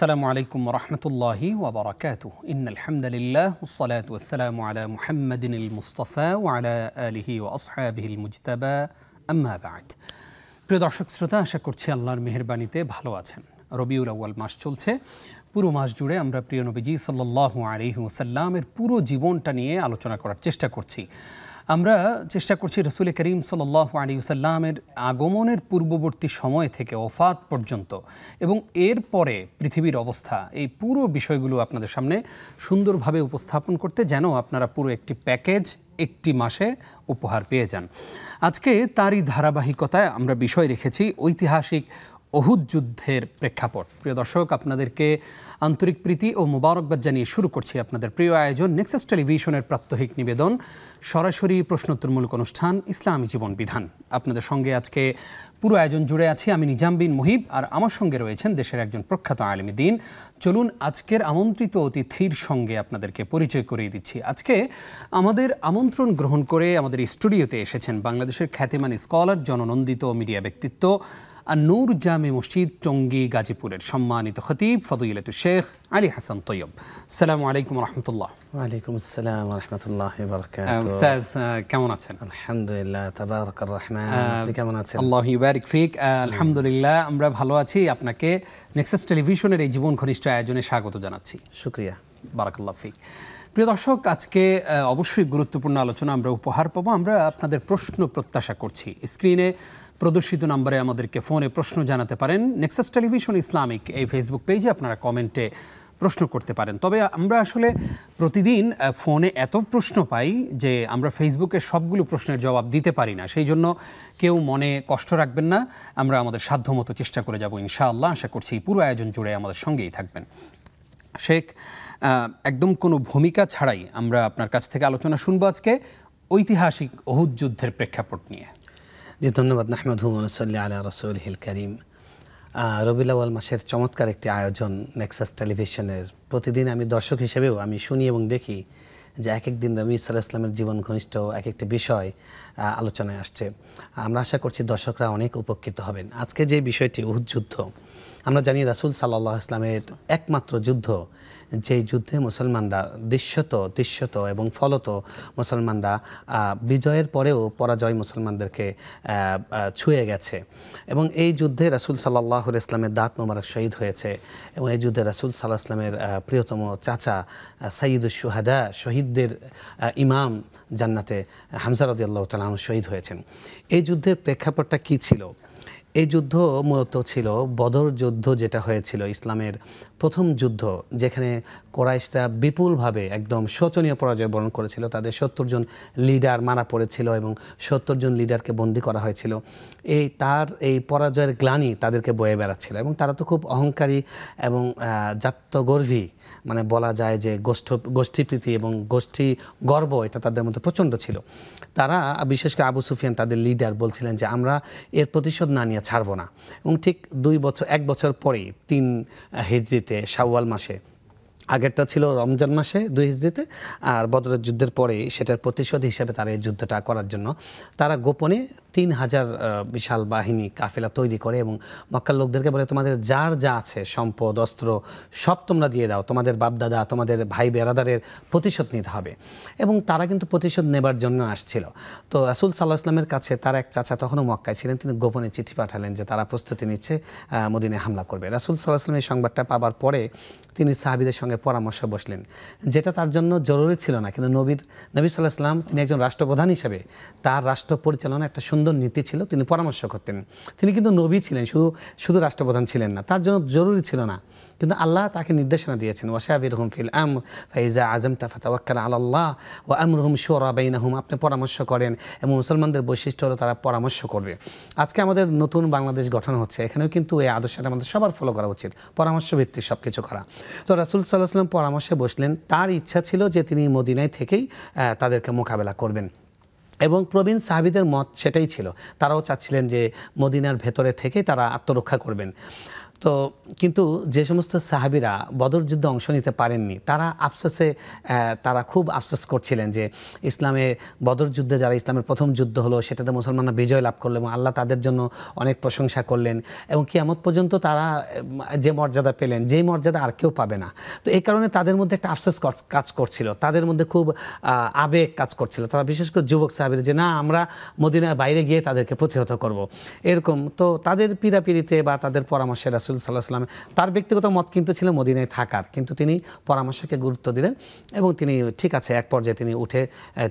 আসসালামু আলাইকুম রহমতুল্লাহি ওয়াবারাকাতুহু ইন্নাল হামদুলিল্লাহ ওয়াসসালাতু ওয়াসসালামু আলা মুহাম্মাদিনিল মুস্তাফা ওয়া আলা আলিহি ওয়া আসহাবিহিল মুজতাবা আম্মা বা'দ। প্রিয় দর্শক শ্রোতা, আশা করছি আল্লাহর মেহেরবানিতে ভালো আছেন। রবিউল আউয়াল মাস চলছে। পুরো মাস জুড়ে আমরা প্রিয় নবীজি সাল্লাল্লাহু আলাইহি ওয়াসাল্লামের পুরো জীবনটা নিয়ে আলোচনা করার চেষ্টা করছি। আমরা চেষ্টা করছি রসুল করিম সাল্লাল্লাহু আলাইহি ওয়াসাল্লামের আগমনের পূর্ববর্তী সময় থেকে ওফাত পর্যন্ত এবং এরপরে পৃথিবীর অবস্থা, এই পুরো বিষয়গুলো আপনাদের সামনে সুন্দরভাবে উপস্থাপন করতে, যেন আপনারা পুরো একটি প্যাকেজ একটি মাসে উপহার পেয়ে যান। আজকে তারই ধারাবাহিকতায় আমরা বিষয় রেখেছি ঐতিহাসিক উহুদ যুদ্ধের প্রেক্ষাপট। প্রিয় দর্শক, আপনাদেরকে আন্তরিক প্রীতি ও মোবারকবাদ জানিয়ে শুরু করছি আপনাদের প্রিয় আয়োজন নেক্সাস টেলিভিশনের প্রাত্যহিক নিবেদন, সরাসরি প্রশ্নোত্তরমূলক অনুষ্ঠান ইসলামী জীবন বিধান। আপনাদের সঙ্গে আজকে পুরো আয়োজন জুড়ে আছি আমি নিজাম বিন মুহিব, আর আমার সঙ্গে রয়েছেন দেশের একজন প্রখ্যাত আলেমে দ্বীন। চলুন আজকের আমন্ত্রিত অতিথির সঙ্গে আপনাদেরকে পরিচয় করিয়ে দিচ্ছি। আজকে আমাদের আমন্ত্রণ গ্রহণ করে আমাদের স্টুডিওতে এসেছেন বাংলাদেশের খ্যাতিমান স্কলার, জননন্দিত মিডিয়া ব্যক্তিত্ব, আর নূর জামে মসজিদ টঙ্গী গাজীপুরের সম্মানিত খতিব ফদিলাতুল শেখ আলী হাসান তৈয়ব। আসসালামু আলাইকুম রহমতুল্লাহ। ওয়ালাইকুম আসসালাম রহমতুল্লাহি ওয়া বারাকাতুহু। উস্তাদ কেমন আছেন? আলহামদুলিল্লাহ, তাবারাকার রহমান। আপনি কেমন আছেন? আল্লাহু ইবারিক ফিক। আলহামদুলিল্লাহ, আমরা ভালো আছি। আপনাকে নেক্সাস টেলিভিশনের এই জীবন ঘনিষ্ঠ আয়োজনে স্বাগত জানাচ্ছি। শুকরিয়া। বারাকাল্লাহ ফিক। প্রিয় দর্শক, আজকে অবশ্যই গুরুত্বপূর্ণ আলোচনা আমরা উপহার পাবো। আমরা আপনাদের প্রশ্ন প্রত্যাশা করছি। স্ক্রিনে প্রদর্শিত নম্বরে আমাদেরকে ফোনে প্রশ্ন জানাতে পারেন। নেক্সাস টেলিভিশন ইসলামিক এই ফেসবুক পেজে আপনারা কমেন্টে প্রশ্ন করতে পারেন। তবে আমরা আসলে প্রতিদিন ফোনে এত প্রশ্ন পাই যে আমরা ফেসবুকে সবগুলো প্রশ্নের জবাব দিতে পারি না। সেই জন্য কেউ মনে কষ্ট রাখবেন না, আমরা আমাদের সাধ্যমতো চেষ্টা করে যাব ইনশাআল্লাহ। আশা করছি পুরো আয়োজন জুড়ে আমাদের সঙ্গেই থাকবেন। শেখ, একদম কোনো ভূমিকা ছাড়াই আমরা আপনার কাছ থেকে আলোচনা শুনবো আজকে ঐতিহাসিক উহুদ যুদ্ধের প্রেক্ষাপট নিয়ে। জি, ধন্যবাদ। নাহমাদুহু ওয়া নুসাল্লি আলা রাসূলিহিল কারীম। রবিউল আউয়াল মাসের চমৎকার একটি আয়োজন নেক্সাস টেলিভিশনের। প্রতিদিন আমি দর্শক হিসেবেও আমি শুনি এবং দেখি যে এক এক দিন নবী সাল্লাল্লাহু আলাইহি ওয়াসাল্লামের জীবন ঘনিষ্ঠ এক একটি বিষয় আলোচনায় আসছে। আমরা আশা করছি দর্শকরা অনেক উপকৃত হবেন। আজকে যে বিষয়টি উহুদ যুদ্ধ, আমরা জানি রাসূল সাল্লাল্লাহু আলাইহি ওয়াসাল্লামের একমাত্র যুদ্ধ, যেই যুদ্ধে মুসলমানরা দৃশ্যত এবং ফলত মুসলমানরা বিজয়ের পরেও পরাজয় মুসলমানদেরকে ছুঁয়ে গেছে। এবং এই যুদ্ধে রাসূল সাল্লাল্লাহু আলাইহি ওয়াসাল্লামের দাঁত মোবারক শহীদ হয়েছে। এবং এই যুদ্ধে রাসূল সাল্লাল্লাহু আলাইহি ওয়াসাল্লামের প্রিয়তম চাচা সাইয়্যিদুশ শুহাদা, শহীদদের ইমাম জান্নাতে হামজা রাদিয়াল্লাহু তাআলা আনহু শহীদ হয়েছেন। এই যুদ্ধের প্রেক্ষাপটটা কী ছিল? এই যুদ্ধ মূলত ছিল বদর যুদ্ধ, যেটা হয়েছিল ইসলামের প্রথম যুদ্ধ, যেখানে কোরাইশরা বিপুলভাবে একদম শোচনীয় পরাজয় বরণ করেছিল। তাদের 70 জন লিডার মারা পড়েছিল এবং 70 জন লিডারকে বন্দী করা হয়েছিল। এই পরাজয়ের গ্লানি তাদেরকে বয়ে বেড়াচ্ছিল এবং তারা তো খুব অহংকারী এবং জাত্যগর্ভী, মানে বলা যায় যে গোষ্ঠীপ্রীতি এবং গোষ্ঠী গর্ব, এটা তাদের মধ্যে প্রচণ্ড ছিল। তারা, বিশেষ করে আবু সুফিয়ান তাদের লিডার, বলছিলেন যে আমরা এর প্রতিশোধ না নিয়ে ছাড়ব না। এবং ঠিক 1 বছর পরেই 3 হিজরিতে শাওয়াল মাসে, আগেরটা ছিল রমজান মাসে 2 হিজরিতে, আর বদরের যুদ্ধের পরে সেটার প্রতিশোধ হিসেবে তারা এই যুদ্ধটা করার জন্য তারা গোপনে 3000 বিশাল বাহিনী কাফেলা তৈরি করে এবং মক্কার লোকদেরকে বলে, তোমাদের যার যা আছে সম্পদ অস্ত্র সব তোমরা দিয়ে দাও, তোমাদের বাপদাদা তোমাদের ভাই বেরাদারের প্রতিশোধ নিতে হবে। এবং তারা কিন্তু প্রতিশোধ নেবার জন্য আসছিল। তো রাসূল সাল্লাল্লাহু আলাইহি ওয়াসাল্লামের কাছে তার এক চাচা তখনও মক্কায় ছিলেন, তিনি গোপনে চিঠি পাঠালেন যে তারা প্রস্তুতি নিচ্ছে, মদিনায় হামলা করবে। রাসূল সাল্লাল্লাহু আলাইহি ওয়াসাল্লাম এই সংবাদটা পাবার পরে তিনি সাহাবীদের সঙ্গে পরামর্শ বসলেন, যেটা তার জন্য জরুরি ছিল না। কিন্তু নবী সাল্লাল্লাহু আলাইহি ওয়াসাল্লাম, তিনি একজন রাষ্ট্রপ্রধান হিসেবে তার রাষ্ট্র পরিচালনা একটা সুন্দর নীতি ছিল, তিনি পরামর্শ করতেন। তিনি কিন্তু নবী ছিলেন, শুধু রাষ্ট্রপ্রধান ছিলেন না, তার জন্য জরুরি ছিল না। কিন্তু আল্লাহ তাকে নির্দেশনা দিয়েছেন, ওয়াশাবিরহুম ফিল আমর ফাইজা আযামতা ফাতাওয়াক্কাল আলাল্লাহ ওয়া আমরুহুম শুরা বাইনাহুম। আপনি পরামর্শ করেন, এবং মুসলমানদের বৈশিষ্ট্য হলো তারা পরামর্শ করবে। আজকে আমাদের নতুন বাংলাদেশ গঠন হচ্ছে, এখানেও কিন্তু এই আদর্শটা আমাদের সবার ফলো করা উচিত, পরামর্শ ভিত্তিক সব কিছু করা। তো রাসূল সাল্লাল্লাহু আলাইহি ওয়াসাল্লাম পরামর্শে বসলেন। তার ইচ্ছা ছিল যে তিনি মদিনায় থেকেই তাদেরকে মোকাবেলা করবেন। এবং প্রবীণ সাহাবীদের মত সেটাই ছিল, তারাও চাচ্ছিলেন যে মদিনার ভেতরে থেকেই তারা আত্মরক্ষা করবেন। তো কিন্তু যে সমস্ত সাহাবীরা বদর যুদ্ধে অংশ নিতে পারেননি তারা আফসোসে তারা খুব আফসোস করছিলেন যে ইসলামে বদর যুদ্ধে যারা ইসলামের প্রথম যুদ্ধ হলো সেটাতে মুসলমানরা বিজয় লাভ করলো এবং আল্লাহ তাদের জন্য অনেক প্রশংসা করলেন এবং কিয়ামত পর্যন্ত তারা যে মর্যাদা পেলেন যেই মর্যাদা আর কেউ পাবে না। তো এই কারণে তাদের মধ্যে একটা আফসোস কাজ করছিল, তাদের মধ্যে খুব আবেগ কাজ করছিল, তারা বিশেষ করে যুবক সাহাবীরা যে না আমরা মদিনার বাইরে গিয়ে তাদেরকে প্রতিহত করব এরকম। তো তাদের পীড়াপিড়িতে বা তাদের পরামর্শে রাসূল সাল্লাল্লাহু আলাইহি ওয়াসাল্লাম তার ব্যক্তিগত মত কিন্তু ছিল মদিনায় থাকার, কিন্তু তিনি পরামর্শকে গুরুত্ব দিলেন এবং তিনি ঠিক আছে এক পর্যায়ে তিনি উঠে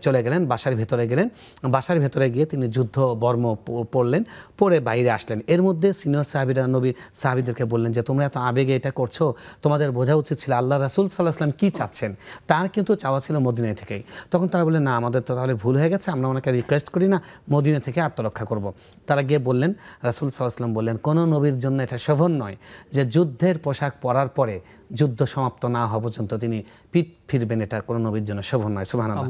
চলে গেলেন, বাসার ভেতরে গেলেন, বাসার ভেতরে গিয়ে তিনি যুদ্ধ বর্ম পড়লেন, পরে বাইরে আসলেন। এর মধ্যে সিনিয়র সাহাবীরা নবী সাহাবীদেরকে বললেন যে তোমরা এত আবেগে এটা করছো, তোমাদের বোঝা উচিত ছিল আল্লাহ রাসূল সাল্লাল্লাহু আলাইহি ওয়াসাল্লাম কী চাচ্ছেন, তার কিন্তু চাওয়া ছিল মদিনায় থেকেই। তখন তারা বললেন না আমাদের তো তাহলে ভুল হয়ে গেছে, আমরা ওনাকে রিকোয়েস্ট করি না, মদিনা থেকে আত্মরক্ষা করব। তারা গিয়ে বললেন, রাসূল সাল্লাল্লাহু আলাইহি ওয়াসাল্লাম বললেন কোনো নবীর জন্য এটা শোভন নয় যে যুদ্ধের পোশাক পরার পরে যুদ্ধ সমাপ্ত না হওয়া পর্যন্ত তিনি পিঠ ফিরবেন, এটা কোনো নবীর জন্য শোভন নয়। সুবহানাল্লাহ।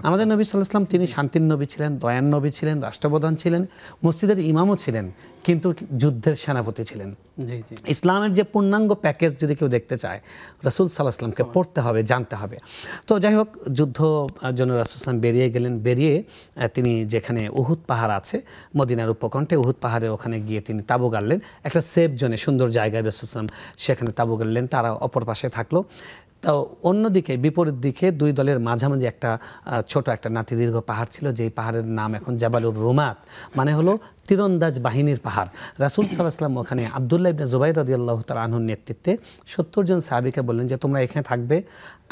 আমাদের নবী সাল্লাল্লাহু আলাইহি ওয়াসাল্লাম তিনি শান্তির নবী ছিলেন, দয়ার নবী ছিলেন, রাষ্ট্রপ্রধান ছিলেন, মসজিদের ইমামও ছিলেন, কিন্তু যুদ্ধের সেনাপতি ছিলেন। ইসলামের যে পূর্ণাঙ্গ প্যাকেজ যদি কেউ দেখতে চায় রাসূল সাল্লাল্লাহু আলাইহি ওয়াসাল্লামকে পড়তে হবে, জানতে হবে। তো যাই হোক যুদ্ধ জন্য রাসূল সাল্লাল্লাহু আলাইহি ওয়াসাল্লাম বেরিয়ে গেলেন, বেরিয়ে তিনি যেখানে উহুদ পাহাড় আছে মদিনার উপকণ্ঠে উহুদ পাহাড়ে ওখানে গিয়ে তিনি তাঁবু গাড়লেন, একটা সেফ জোনে সুন্দর জায়গায় রাসূল সাল্লাল্লাহু আলাইহি ওয়াসাল্লাম সেখানে তাঁবু গাড়লেন, তারা অপর পাশে থাকলো। তো অন্যদিকে বিপরীত দিকে দুই দলের মাঝামাঝি একটা ছোট একটা নাতিদীর্ঘ পাহাড় ছিল, যেই পাহাড়ের নাম এখন জাবালুর রুমাত, মানে হলো তীরন্দাজ বাহিনীর পাহাড়। রাসূল সাল্লাল্লাহু আলাইহি ওয়াসাল্লাম ওখানে আব্দুল্লাহ ইবনে জুবাইর রাদিয়াল্লাহু তাআলা আনহুর নেতৃত্বে ৭০ জন সাহাবীকে বললেন যে তোমরা এখানে থাকবে,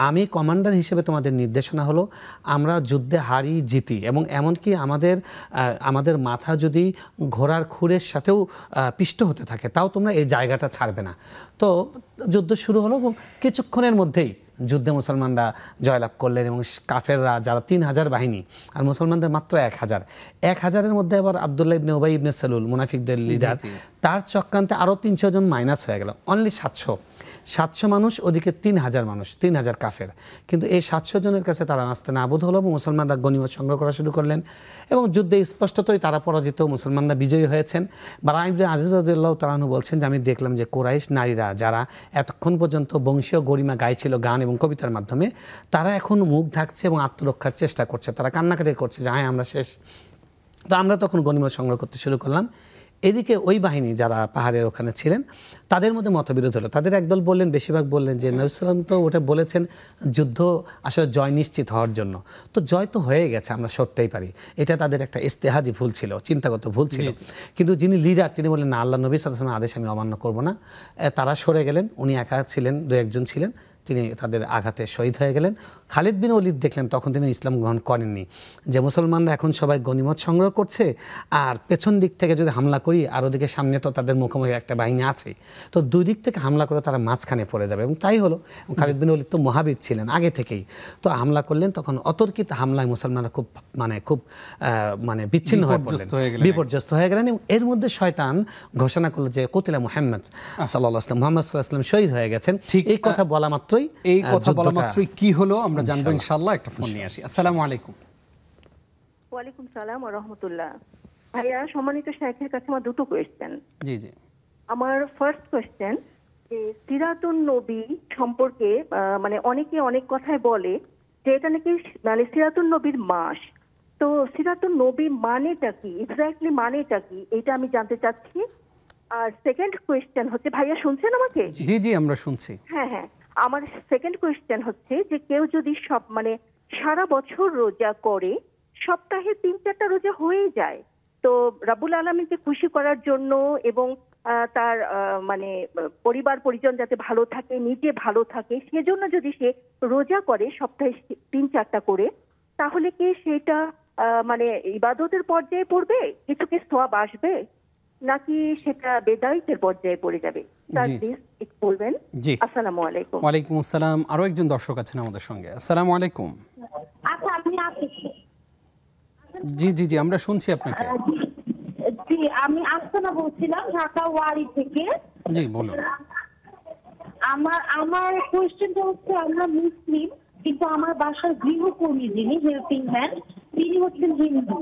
আমি কমান্ডার হিসেবে তোমাদের নির্দেশনা হলো আমরা যুদ্ধে হারি জিতি এবং এমনকি আমাদের মাথা যদি ঘোড়ার খুরের সাথেও পিষ্ট হতে থাকে তাও তোমরা এই জায়গাটা ছাড়বে না। তো যুদ্ধ শুরু হলো এবং কিছুক্ষণের মধ্যেই যুদ্ধে মুসলমানরা জয়লাভ করলেন এবং কাফেররা যারা ৩,০০০ বাহিনী আর মুসলমানদের মাত্র ১,০০০, ১,০০০-এর মধ্যে আবার আব্দুল্লাহ ইবনে উবাই ইবনে সালুল মুনাফিকদের লিডার, তার চক্রান্তে আরও ৩০০ জন মাইনাস হয়ে গেল, অনলি ৭০০ মানুষ, ওদিকে ৩,০০০ মানুষ, ৩,০০০ কাফের। কিন্তু এই ৭০০ জনের কাছে তারা নাস্তে নাবুদ হলো এবং মুসলমানরা গনিমত সংগ্রহ করা শুরু করলেন এবং যুদ্ধে স্পষ্টতই তারা পরাজিত, মুসলমানরা বিজয়ী হয়েছেন। বারা ইবনে আজিজ রাদিয়াল্লাহু তাআলা আনহু বলছেন যে আমি দেখলাম যে কুরাইশ নারীরা যারা এতক্ষণ পর্যন্ত বংশীয় গরিমা গাইছিল গান এবং কবিতার মাধ্যমে, তারা এখন মুখ ঢাকছে এবং আত্মরক্ষার চেষ্টা করছে, তারা কান্নাকাটি করছে যে হ্যাঁ আমরা শেষ। তো আমরা তখন গনিমত সংগ্রহ করতে শুরু করলাম। এদিকে ওই বাহিনী যারা পাহাড়ের ওখানে ছিলেন তাদের মধ্যে মতবিরোধ হলো। তাদের একদল বললেন, বেশিরভাগ বললেন যে নবী সাল্লাল্লাহু আলাইহি ওয়াসাল্লাম তো ওটা বলেছেন যুদ্ধ আসলে জয় নিশ্চিত হওয়ার জন্য, তো জয় তো হয়ে গেছে আমরা সরতেই পারি। এটা তাদের একটা ইজতিহাদি ভুল ছিল, চিন্তাগত ভুল ছিল। কিন্তু যিনি লিডার তিনি বললেন না, আল্লাহ নবী সাল্লাল্লাহু আলাইহি ওয়াসাল্লামের আদেশ আমি অমান্য করব না। তারা সরে গেলেন, উনি একা ছিলেন, দু একজন ছিলেন, তিনি তাদের আঘাতে শহীদ হয়ে গেলেন। খালিদ বিন ওলীদ দেখলেন তখন তিনি ইসলাম গ্রহণ করেননি, যে মুসলমানরা এখন সবাই গনিমত সংগ্রহ করছে আর পেছন দিক থেকে যদি হামলা করি আর ওদিকে সামনে তো তাদের মুখোমুখি একটা বাহিনী আছে, তো দুই দিক থেকে হামলা করে তারা মাঝখানে পড়ে যাবে। এবং তাই হলো, খালিদ বিন ওলীদ তো মুহাবির ছিলেন আগে থেকেই, তো হামলা করলেন। তখন অতর্কিত হামলায় মুসলমানরা খুব বিচ্ছিন্ন হয়ে পড়লেন, বিপর্যস্ত হয়ে গেলেন। এবং এর মধ্যে শয়তান ঘোষণা করলো যে কুতিলা মুহাম্মদ সাল্লাল্লাহু আলাইহি ওয়াসাল্লাম, মুহাম্মদ সাল্লাল্লাহু আলাইহি ওয়াসাল্লাম শহীদ হয়ে গেছেন। এই কথা বলা মাত্রই কি হলো আমরা জানবো ইনশাআল্লাহ। একটা ফোন নিয়ে আসি। আসসালামু আলাইকুম। ওয়ালাইকুম সালাম ওয়া রাহমাতুল্লাহ। ভাইয়া সম্মানিত শাইখের কাছে আমার দুটো কোয়েশ্চেন। জি জি। আমার ফার্স্ট কোয়েশ্চেন যে সিরাতুন নবী সম্পর্কে মানে অনেকে অনেক কথাই বলে যে এটা নাকি মানে সিরাতুন নবীর মাস, তো সিরাতুন নবী মানেটা কি, এক্স্যাক্টলি মানেটা কি, এটা আমি জানতে চাচ্ছি। আর সেকেন্ড কোয়েশ্চেন হচ্ছে, ভাইয়া শুনছেন আমাকে? জি জি আমরা শুনছি। হ্যাঁ, আমার সেকেন্ড কোয়েশ্চেন হচ্ছে যে কেউ যদি সারা বছর রোজা করে, সপ্তাহে ৩-৪টা রোজা হয়ে যায়, তো রাব্বুল আলামিনকে খুশি করার জন্য এবং তার মানে পরিবার পরিজন যাতে ভালো থাকে, নিজে ভালো থাকে, সেজন্য যদি সে রোজা করে সপ্তাহে ৩-৪টা করে, তাহলে কি সেটা মানে ইবাদতের পর্যায়ে পড়বে, কিছুকে সওয়াব আসবে, নাকি সেটা বেদায়েতের পর্যায়ে পড়ে যাবে? বলবেন। আসসালামু আলাইকুম। ওয়ালাইকুম আসসালাম। আরো একজন দর্শক আছেন আমাদের সঙ্গে। আসসালামু আলাইকুম। আচ্ছা আপনি জি জি জি আমরা শুনছি আপনাকে। জি আমি আস্তানা বলছিলাম, ঢাকা ওয়ারি থেকে। জি বলুন। আমার কোয়েশ্চেনটা হচ্ছে, আমরা মুসলিম কিন্তু আমার বাসার গৃহকর্মী যিনি হেল্পিং হ্যান্ড তিনি হচ্ছেন হিন্দু।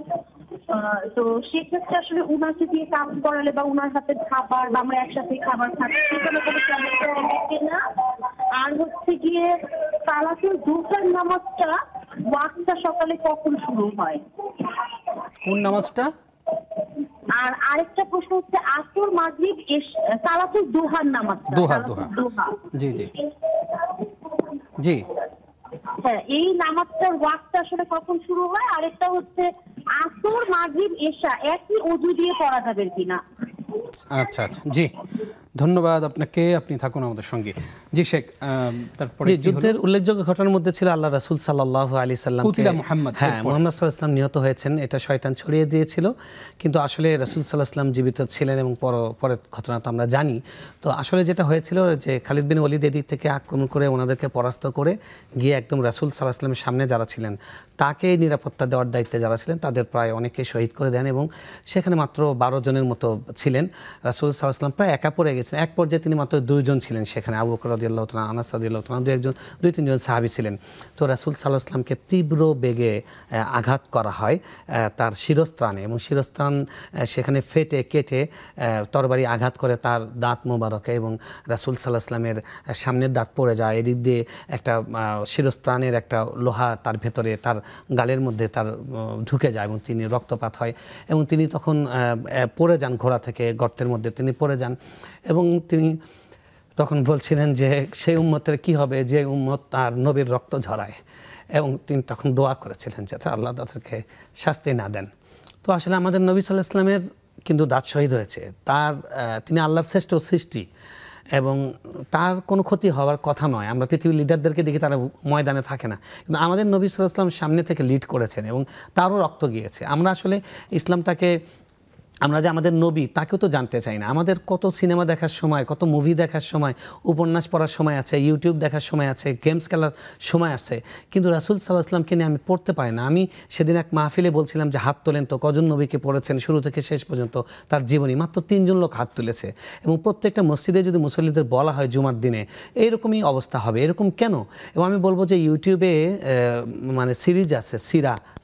তো সেক্ষেত্রে আসলে উনাকে দিয়ে কাজ করালে বা উনার হাতে খাবার বা আমরা একসাথে খাবার খাচ্ছি সেখানে কোনো সমস্যা হবে কিনা? আর হচ্ছে গিয়ে সালাতুল দুহার নামাজটা ওয়াক্তটা সকালে কখন শুরু হয়? কোন নামাজটা? আর আরেকটা প্রশ্ন হচ্ছে আসর মাগরিব সালাতুল দুহার নামাজটা। দুহা। দুহা। জি জি জি। হ্যাঁ, এই নামাজটার ওয়াক্তটা আসলে কখন শুরু হয়? আরেকটা হচ্ছে আসর মাগরিব এশা একই ওযু দিয়ে পড়া যাবে কিনা? আচ্ছা আচ্ছা, জি ধন্যবাদ আপনাকে, আপনি থাকুন আমাদের সঙ্গে। জি শেখ, তারপরে জি, যুদ্ধের উল্লেখযোগ্য ঘটনার মধ্যে ছিল আল্লাহ রাসূল সাল্লাল্লাহু আলাইহি সাল্লাম হ্যাঁ মুহাম্মদ সাল্লাল্লাহু আলাইহি সাল্লাম নিহত হয়েছেন, এটা শয়তান ছড়িয়ে দিয়েছিল, কিন্তু আসলে রাসূল সাল্লাল্লাহু আলাইহি সাল্লাম জীবিত ছিলেন এবং পরের ঘটনা তো আমরা জানি। তো আসলে যেটা হয়েছিল যে খালিদ বিন ওয়ালিদ এদিক থেকে আক্রমণ করে ওনাদেরকে পরাস্ত করে গিয়ে একদম রাসূল সাল্লাল্লাহু আলাইহি সাল্লামের সামনে যারা ছিলেন তাকে নিরাপত্তা দেওয়ার দায়িত্বে যারা ছিলেন তাদের প্রায় অনেকে শহীদ করে দেন এবং সেখানে মাত্র 12 জনের মতো ছিলেন। রাসূল সাল্লাল্লাহু আলাইহি সাল্লাম প্রায় একা পড়ে গেছেন, এক পর্যায়ে তিনি মাত্র 2 জন ছিলেন সেখানে, আবু বকর রাদিয়াল্লাহু তাআলা, আনাস রাদিয়াল্লাহু তাআলা, 2-3 জন সাহাবী ছিলেন। তো রাসূল সাল্লাল্লাহু আলাইহি সাল্লামকে তীব্র বেগে আঘাত করা হয় তার শিরস্ত্রাণে, এবং শিরস্ত্রাণ সেখানে ফেটে কেটে তরবারি আঘাত করে তার দাঁত মোবারকে, এবং রাসূল সাল্লাল্লাহু আলাইহি সাল্লামের সামনের দাঁত পড়ে যায়, এদিক দিয়ে একটা শিরস্ত্রাণের একটা লোহা তার ভেতরে তার গালের মধ্যে তার ঢুকে যায় এবং তিনি রক্তপাত হয় এবং তিনি তখন পড়ে যান, ঘোড়া থেকে গর্তের মধ্যে তিনি পড়ে যান এবং তিনি তখন বলছিলেন যে সেই উম্মতের কি হবে যে উম্মত তার নবীর রক্ত ঝরায়, এবং তিনি তখন দোয়া করেছিলেন যাতে আল্লাহ তাদেরকে শাস্তি না দেন। তো আসলে আমাদের নবী সাল্লাল্লাহু আলাইহি ওয়াসাল্লামের কিন্তু দাঁত শহীদ হয়েছে, তিনি আল্লাহর শ্রেষ্ঠ সৃষ্টি এবং তার কোনো ক্ষতি হওয়ার কথা নয়। আমরা পৃথিবীর লিডারদেরকে দেখি তারা ময়দানে থাকে না, কিন্তু আমাদের নবী সাল্লাল্লাহু আলাইহি ওয়াসাল্লাম সামনে থেকে লিড করেছেন এবং তারও রক্ত গিয়েছে। আমরা আসলে ইসলামটাকে আমরা যে আমাদের নবী তাকেও তো জানতে চাই না। আমাদের কত সিনেমা দেখার সময়, কত মুভি দেখার সময়, উপন্যাস পড়ার সময় আছে, ইউটিউব দেখার সময় আছে, গেমস খেলার সময় আছে, কিন্তু রাসূল সাল্লাল্লাহু আলাইহি ওয়াসাল্লামকে নিয়ে আমি পড়তে পারি না। আমি সেদিন এক মাহফিলে বলছিলাম যে হাত তোলেন তো কজন নবীকে পড়েছেন শুরু থেকে শেষ পর্যন্ত তার জীবনী, মাত্র 3 জন লোক হাত তুলেছে। এবং প্রত্যেকটা মসজিদে যদি মুসল্লিদের বলা হয় জুমার দিনে এইরকমই অবস্থা হবে, এরকম কেন? এবং আমি বলবো যে ইউটিউবে মানে সিরিজ আছে,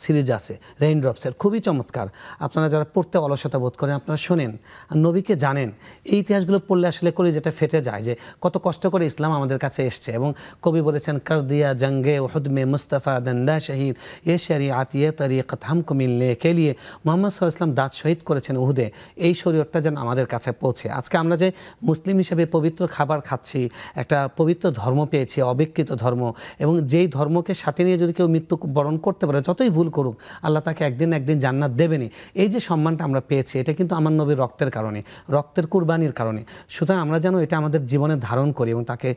সিরিজ আছে রেইনড্রপসের, খুবই চমৎকার। আপনারা যারা পড়তে অলসতা বোধ করেন আপনারা শোনেন আর নবীকে জানেন, এই ইতিহাসগুলো পড়লে আসলে করে যেটা ফেটে যায় যে কত কষ্ট করে ইসলাম আমাদের কাছে এসছে। এবং কবি বলেছেন কর দিয়া জঙ্গে উহুদ মে মুস্তাফা দন্দা শহীদ এ শরিয়াত ইয়ে তরিকত হামকো মিলনে কে লিয়ে। মুহাম্মদ সাল্লাল্লাহু আলাইহি ওয়াসাল্লাম দাঁত শহীদ করেছেন উহুদে, এই শরীয়তটা যেন আমাদের কাছে পৌঁছে। আজকে আমরা যে মুসলিম হিসেবে পবিত্র খাবার খাচ্ছি, একটা পবিত্র ধর্ম পেয়েছি, অবিকৃত ধর্ম, এবং যেই ধর্মকে সাথে নিয়ে যদি কেউ মৃত্যু বরণ করতে পারে যতই ভুল করুক আল্লাহ তাকে একদিন জান্নাত দেবেনই। এই যে সম্মানটা আমরা পেয়েছি এটা কিন্তু আমার নবীর রক্তের কারণে, রক্তের কুরবানির কারণে। সুতরাং আমরা যেন এটা আমাদের জীবনে ধারণ করি এবং তাকে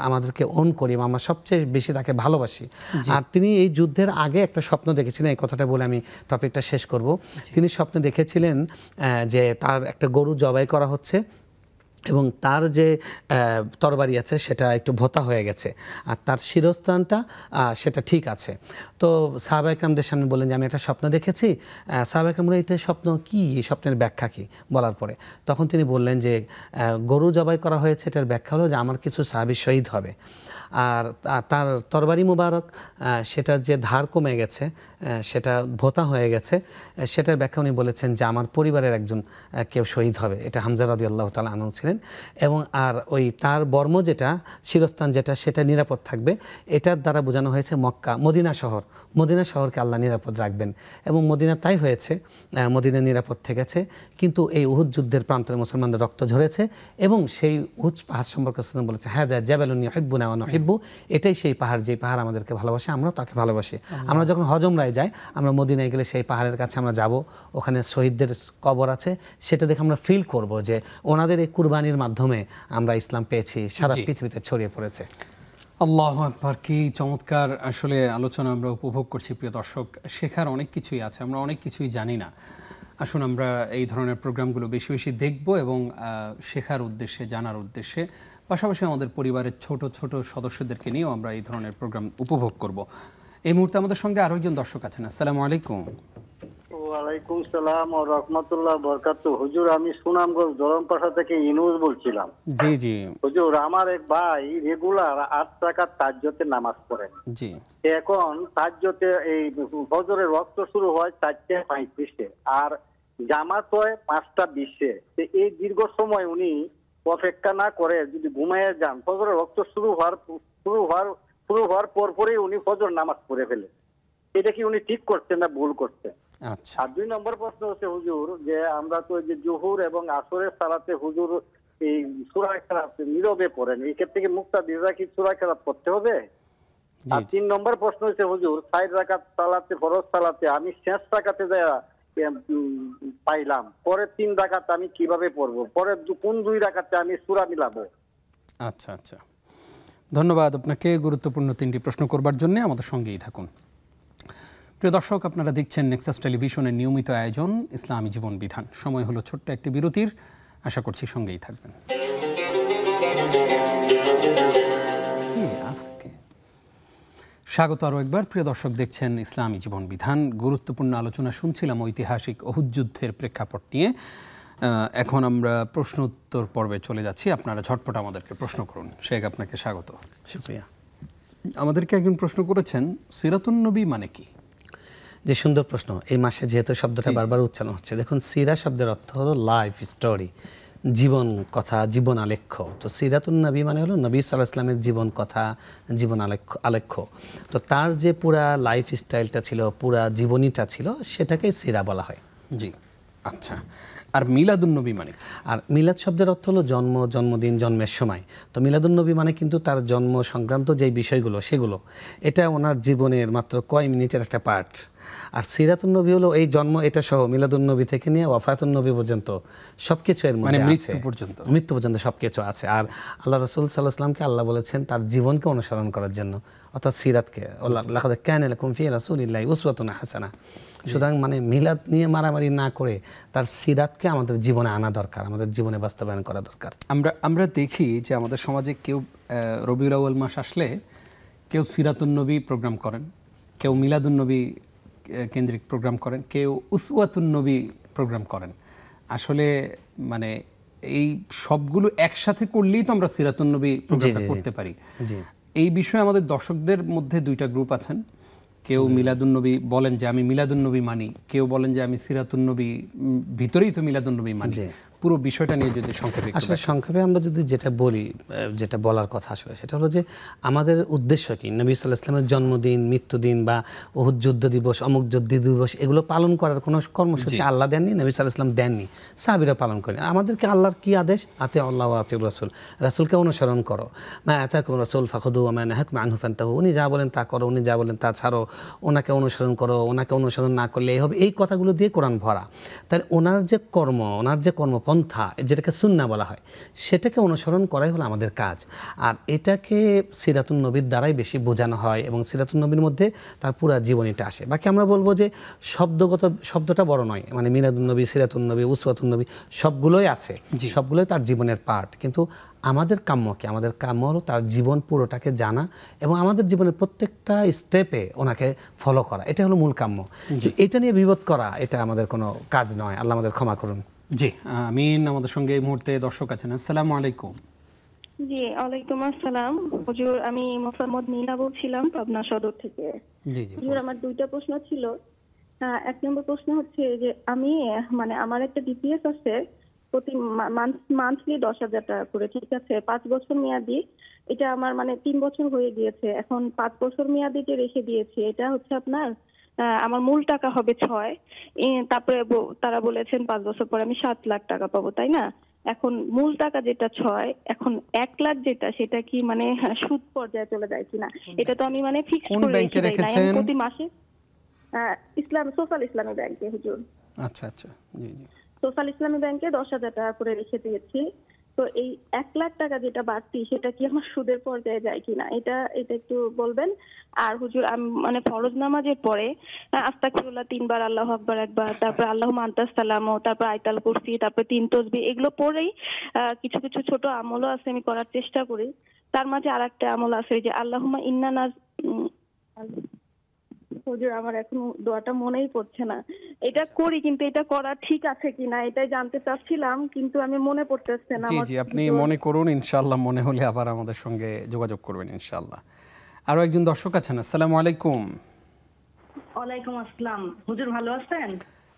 আমাদেরকে ওন করি এবং আমরা সবচেয়ে বেশি তাকে ভালোবাসি। আর তিনি এই যুদ্ধের আগে একটা স্বপ্ন দেখেছিলেন, এই কথাটা বলে আমি টপিকটা শেষ করব। তিনি স্বপ্নে দেখেছিলেন যে তার একটা গরু জবাই করা হচ্ছে এবং তার যে তরবারি আছে সেটা একটু ভোঁতা হয়ে গেছে আর তার শিরস্ত্রাণটা সেটা ঠিক আছে। তো সাহাবা একরামদের সামনে বললেন যে আমি একটা স্বপ্ন দেখেছি। সাহাবা একরাম বললেন এটা স্বপ্ন কি, এই স্বপ্নের ব্যাখ্যা কি? বলার পরে তখন তিনি বললেন যে গরু জবাই করা হয়েছে, এটার ব্যাখ্যা হলো যে আমার কিছু সাহাবী শহীদ হবে, আর তার তরবারি মুবারক সেটার যে ধার কমে গেছে, সেটা ভোঁতা হয়ে গেছে, সেটার ব্যাখ্যা উনি বলেছেন যে আমার পরিবারের একজন কেউ শহীদ হবে। এটা হামজা রাদিয়াল্লাহু তাআলা আনহু ছিলেন। এবং আর ওই তার বর্ম যেটা, শিরস্থান যেটা, সেটা নিরাপদ থাকবে। এটার দ্বারা বোঝানো হয়েছে মক্কা, মদিনা শহরকে আল্লাহ নিরাপদ রাখবেন। এবং মদিনা তাই হয়েছে, মদিনা নিরাপদ থেকেছে। কিন্তু এই উহুদ যুদ্ধের প্রান্তরে মুসলমানদের রক্ত ঝরেছে এবং সেই উহুদ পাহাড় সম্পর্কে বলেছে হ্যাঁ জাবালুন ইউহিব্বুনা ওয়া নুহিব্বু, এটাই সেই পাহাড় যে পাহাড় আমাদেরকে ভালোবাসে, আমরাও তাকে ভালোবাসি। আমরা যখন হজ উমরায় যাই আমরা মদিনায় গেলে সেই পাহাড়ের কাছে আমরা যাব, ওখানে শহীদদের কবর আছে, সেটা দেখে আমরা ফিল করব যে ওনাদের এই কুরবানির মাধ্যমে আমরা ইসলাম পেয়েছি, সারা পৃথিবীতে ছড়িয়ে পড়েছে। আল্লাহু আকবার, কি চমৎকার আসলে আলোচনা আমরা উপভোগ করছি। প্রিয় দর্শক, শেখার অনেক কিছুই আছে, আমরা অনেক কিছুই জানি না। আসুন আমরা এই ধরনের প্রোগ্রামগুলো বেশি বেশি দেখব এবং শেখার উদ্দেশ্যে, জানার উদ্দেশ্যে, পাশাপাশি আমাদের পরিবারের ছোট ছোট সদস্যদেরকে নিয়েও আমরা এই ধরনের প্রোগ্রাম উপভোগ করব। এই মুহূর্তে আমাদের সঙ্গে আরো একজন দর্শক আছেন। আসসালামু আলাইকুম। ওয়ালাইকুম সালাম ও রহমতুল্লাহ বরকাতুহু। হুজুর, আমি সুনামগঞ্জ ধরমপাশা থেকে ইনুস বলছিলাম। জি জি হুজুর, আমার এক ভাই রেগুলার 8 রাকাত তাহাজ্জুদে নামাজ পড়েন। জি এখন তাহাজ্জুদে এই ফজরের ওয়াক্ত শুরু হয় 4:35-এ আর জামাত হয় 5:20-এ। এই দীর্ঘ সময় উনি অপেক্ষা না করে যদি ঘুমাইয়া যান, ফজরের ওয়াক্ত শুরু হওয়ার পরপরই উনি ফজর নামাজ পড়ে ফেলে। এটা কি উনি ঠিক করছেন না ভুল করছেন? আচ্ছা আর 2 নম্বর প্রশ্ন হচ্ছে হুজুর, যে আমরা তো যে জোহর এবং আসরের সালাতে হুজুর এই সূরা কেরাত নীরবে পড়েন, এই ক্ষেত্রে কি মুক্তাদিরা কি সূরা কেরাত পড়তে হবে? আর 3 নম্বর প্রশ্ন হচ্ছে হুজুর, 4 রাকাত সালাতে ফরজ সালাতে আমি শেষ রাকাতে যায় পাইলাম, পরে 3 রাকাত আমি কিভাবে পড়বো? পরে কোন 2 রাকাতে আমি সূরা মিলাবো? আচ্ছা আচ্ছা, ধন্যবাদ আপনাকে গুরুত্বপূর্ণ 3টি প্রশ্ন করবার জন্য। আমাদের সঙ্গেই থাকুন। প্রিয় দর্শক, আপনারা দেখছেন নেক্সাস টেলিভিশনের নিয়মিত আয়োজন ইসলামী জীবন বিধান। সময় হলো ছোট্ট একটি বিরতির, আশা করছি সঙ্গেই থাকবেন। স্বাগত আরও একবার। প্রিয় দর্শক, দেখছেন ইসলামী জীবন বিধান। গুরুত্বপূর্ণ আলোচনা শুনছিলাম ঐতিহাসিক অহুদ যুদ্ধের প্রেক্ষাপট নিয়ে। এখন আমরা প্রশ্ন উত্তর পর্বে চলে যাচ্ছি। আপনারা ঝটপট আমাদেরকে প্রশ্ন করুন। শেখ, আপনাকে স্বাগত। শুকরিয়া। আমাদেরকে একজন প্রশ্ন করেছেন, সিরাতুন নবী মানে কি? যে সুন্দর প্রশ্ন। এই মাসে যেহেতু শব্দটা বারবার উচ্চারণ হচ্ছে, দেখুন সিরা শব্দের অর্থ হলো লাইফ স্টোরি, জীবন কথা, জীবন আলেখ্য। তো সিরাতুন নবী মানে হলো নবী সাল্লাল্লাহু আলাইহি ওয়াসাল্লামের জীবন কথা, জীবন আলেখ্য। তো তার যে পুরা লাইফ স্টাইলটা ছিল, পুরা জীবনীটা ছিল, সেটাকেই সিরা বলা হয়। জি, আচ্ছা। আর মিলাদুন নবী মানে? আর মিলাদ শব্দের অর্থ হলো জন্ম, জন্মদিন, জন্মের সময়। তো মিলাদুন নবী মানে কিন্তু তার জন্ম সংক্রান্ত যেই বিষয়গুলো সেগুলো, এটা ওনার জীবনের মাত্র কয় মিনিটের একটা পার্ট। আর সিরাতুন নবী হলো এই জন্ম এটা সহ মিলাদুন নবী থেকে নিয়ে ওয়াফাতুন নবী পর্যন্ত সবকিছু এর মধ্যে আছে, মৃত্যু পর্যন্ত সবকিছু আছে। আর আল্লাহ রাসূল সাল্লাল্লাহু আলাইহি ওয়াসাল্লামকে আল্লাহ বলেছেন তার জীবনকে অনুসরণ করার জন্য, অর্থাৎ সিরাতকে। লাকাদ কানা লাকুম ফি রাসূলিল্লাহি উসওয়াতুন হাসানাহ। সুতরাং মানে মিলাদ নিয়ে মারামারি না করে তার সিরাতকে আমাদের জীবনে আনা দরকার, আমাদের জীবনে বাস্তবায়ন করা দরকার। আমরা দেখি যে আমাদের সমাজে কেউ রবিউল আউয়াল মাস আসলে কেউ সিরাতুন নবী প্রোগ্রাম করেন, কেউ মিলাদুন নবী কেন্দ্রিক প্রোগ্রাম করেন, কেউ উসওয়াতুন নবী প্রোগ্রাম করেন। আসলে মানে এই সবগুলো একসাথে করলেই তো আমরা সিরাতুন নবী প্রোগ্রামটা করতে পারি। এই বিষয়ে আমাদের দর্শকদের মধ্যে 2টা গ্রুপ আছেন। কেউ মিলাদুন নবী বলেন যে আমি মিলাদুন নবী মানি, কেউ বলেন যে আমি সিরাতুন নবী ভিতরেই তো মিলাদুন নবী মানি। পুরো বিষয়টা নিয়ে যদি সংক্ষেপে, আসলে সংক্ষেপে আমরা যদি যেটা বলি, যেটা বলার কথা আসলে সেটা হলো যে আমাদের উদ্দেশ্য কি, নবী সাল্লাল্লাহু আলাইহি ওয়াসাল্লামের জন্মদিন, মৃত্যুদিন বা উহুদ যুদ্ধ দিবস, অমুক যুদ্ধ দিবস, এগুলো পালন করার কোনো কর্মসূচি আল্লাহ দেননি, নবী সাল্লাল্লাহু আলাইহি ওয়াসাল্লাম দেননি, সাহাবীরা পালন করেন। আমাদেরকে আল্লাহর কি আদেশ? আতি আল্লাহ ওয়া আতি রাসূল, রাসূলকে অনুসরণ করো। মা আতাকুম রাসূল ফাখুদু ওয়া মা নাহাকুম আনহু ফান্তাহু, উনি যা বলেন তা করো, উনি যা বলেন তা ছাড়ো, ওনাকে অনুসরণ করো, ওনাকে অনুসরণ না করলে এই হবে। এই কথাগুলো দিয়ে কোরআন ভরা। তাই ওনার যে কর্ম, ওনার যে কর্মপন্থা, যেটাকে সুন্নাহ বলা হয়, সেটাকে অনুসরণ করাই হলো আমাদের কাজ। আর এটাকে সিরাতুন নবীর দ্বারাই বেশি বোঝানো হয় এবং সিরাতুন নবীর মধ্যে তার পুরা জীবনীটা আসে। বাকি আমরা বলবো যে শব্দটা বড় নয়, মানে মিলাদুন নবী, সিরাতুন নবী, উসওয়াতুন নবী সবগুলোই আছে, সবগুলোই তার জীবনের পার্ট। কিন্তু আমাদের কাম্য কি? আমাদের কাম্য হলো তার জীবন পুরোটাকে জানা এবং আমাদের জীবনের প্রত্যেকটা স্টেপে ওনাকে ফলো করা। এটা হলো মূল কাম্য। এটা নিয়ে বিবাদ করা এটা আমাদের কোনো কাজ নয়। আল্লাহ আমাদের ক্ষমা করুন। জি আমিন। আমাদের সঙ্গে এই মুহূর্তে দর্শক আছেন। আসসালামু আলাইকুম। জি ওয়ালাইকুম আসসালাম হুজুর, আমি মোসাম্মদ নীলা বলছিলাম পাবনা সদর থেকে। জি জি হুজুর, আমার 2টা প্রশ্ন ছিল। 1 নম্বর প্রশ্ন হচ্ছে যে আমি মানে আমার একটা ডিপিএস আছে, প্রতি মান্থলি 10,000 টাকা করে, ঠিক আছে, 5 বছর মেয়াদি। এটা আমার মানে 3 বছর হয়ে গিয়েছে, এখন 5 বছর মেয়াদিতে রেখে দিয়েছি। এটা হচ্ছে আপনার আমার মূল টাকা হবে 6, তারপরে তারা বলেছেন 5 বছর পরে আমি 7 লাখ টাকা পাবো, তাই না? এখন মূল টাকা যেটা 6, এখন 1 লাখ যেটা, সেটা কি মানে সুদ পর্যায়ে চলে যায় কিনা? এটা তো আমি মানে ফিক্স করে রেখেছি প্রতি মাসে। সোশ্যাল ইসলামী ব্যাংকে হুজুর। আচ্ছা আচ্ছা, জি জি। সোশ্যাল ইসলামী ব্যাংকে 10,000 টাকা করে রেখে দিয়েছি। তো এই 1 লাখ টাকা যেটা বাড়তি, সেটা কি আমার সুদের পর্যায়ে যায় কিনা, এটা একটু বলবেন। আর হুজুর, আমি মানে ফরজ নামাজের পরে আস্তাগফিরুল্লাহ 3 বার, আল্লাহু আকবার 1 বার, তারপর আল্লাহুম্মা আনতাস সালামু, তারপর আয়াতুল কুরসি, তারপর 3 তাসবিহ, এগুলো পড়েই কিছু কিছু ছোট আমলও আছে আমি করার চেষ্টা করি। তার মাঝে আরেকটা আমল আছে যে আল্লাহুম্মা ইন্না হুজুর আমার এখন দোয়াটা মনেই পড়ছে না। এটা করি কিন্তু এটা করা ঠিক আছে কিনা এটাই জানতে চাচ্ছিলাম, কিন্তু আমি মনে পড়তেছে না। জি আমার জি, আপনি মনে করুন, ইনশাআল্লাহ মনে হলে আবার আমাদের সঙ্গে যোগাযোগ করবেন ইনশাআল্লাহ। আরো একজন দর্শক আছেন। আসসালামু আলাইকুম। ওয়ালাইকুম আসসালাম। হুজুর ভালো আছেন?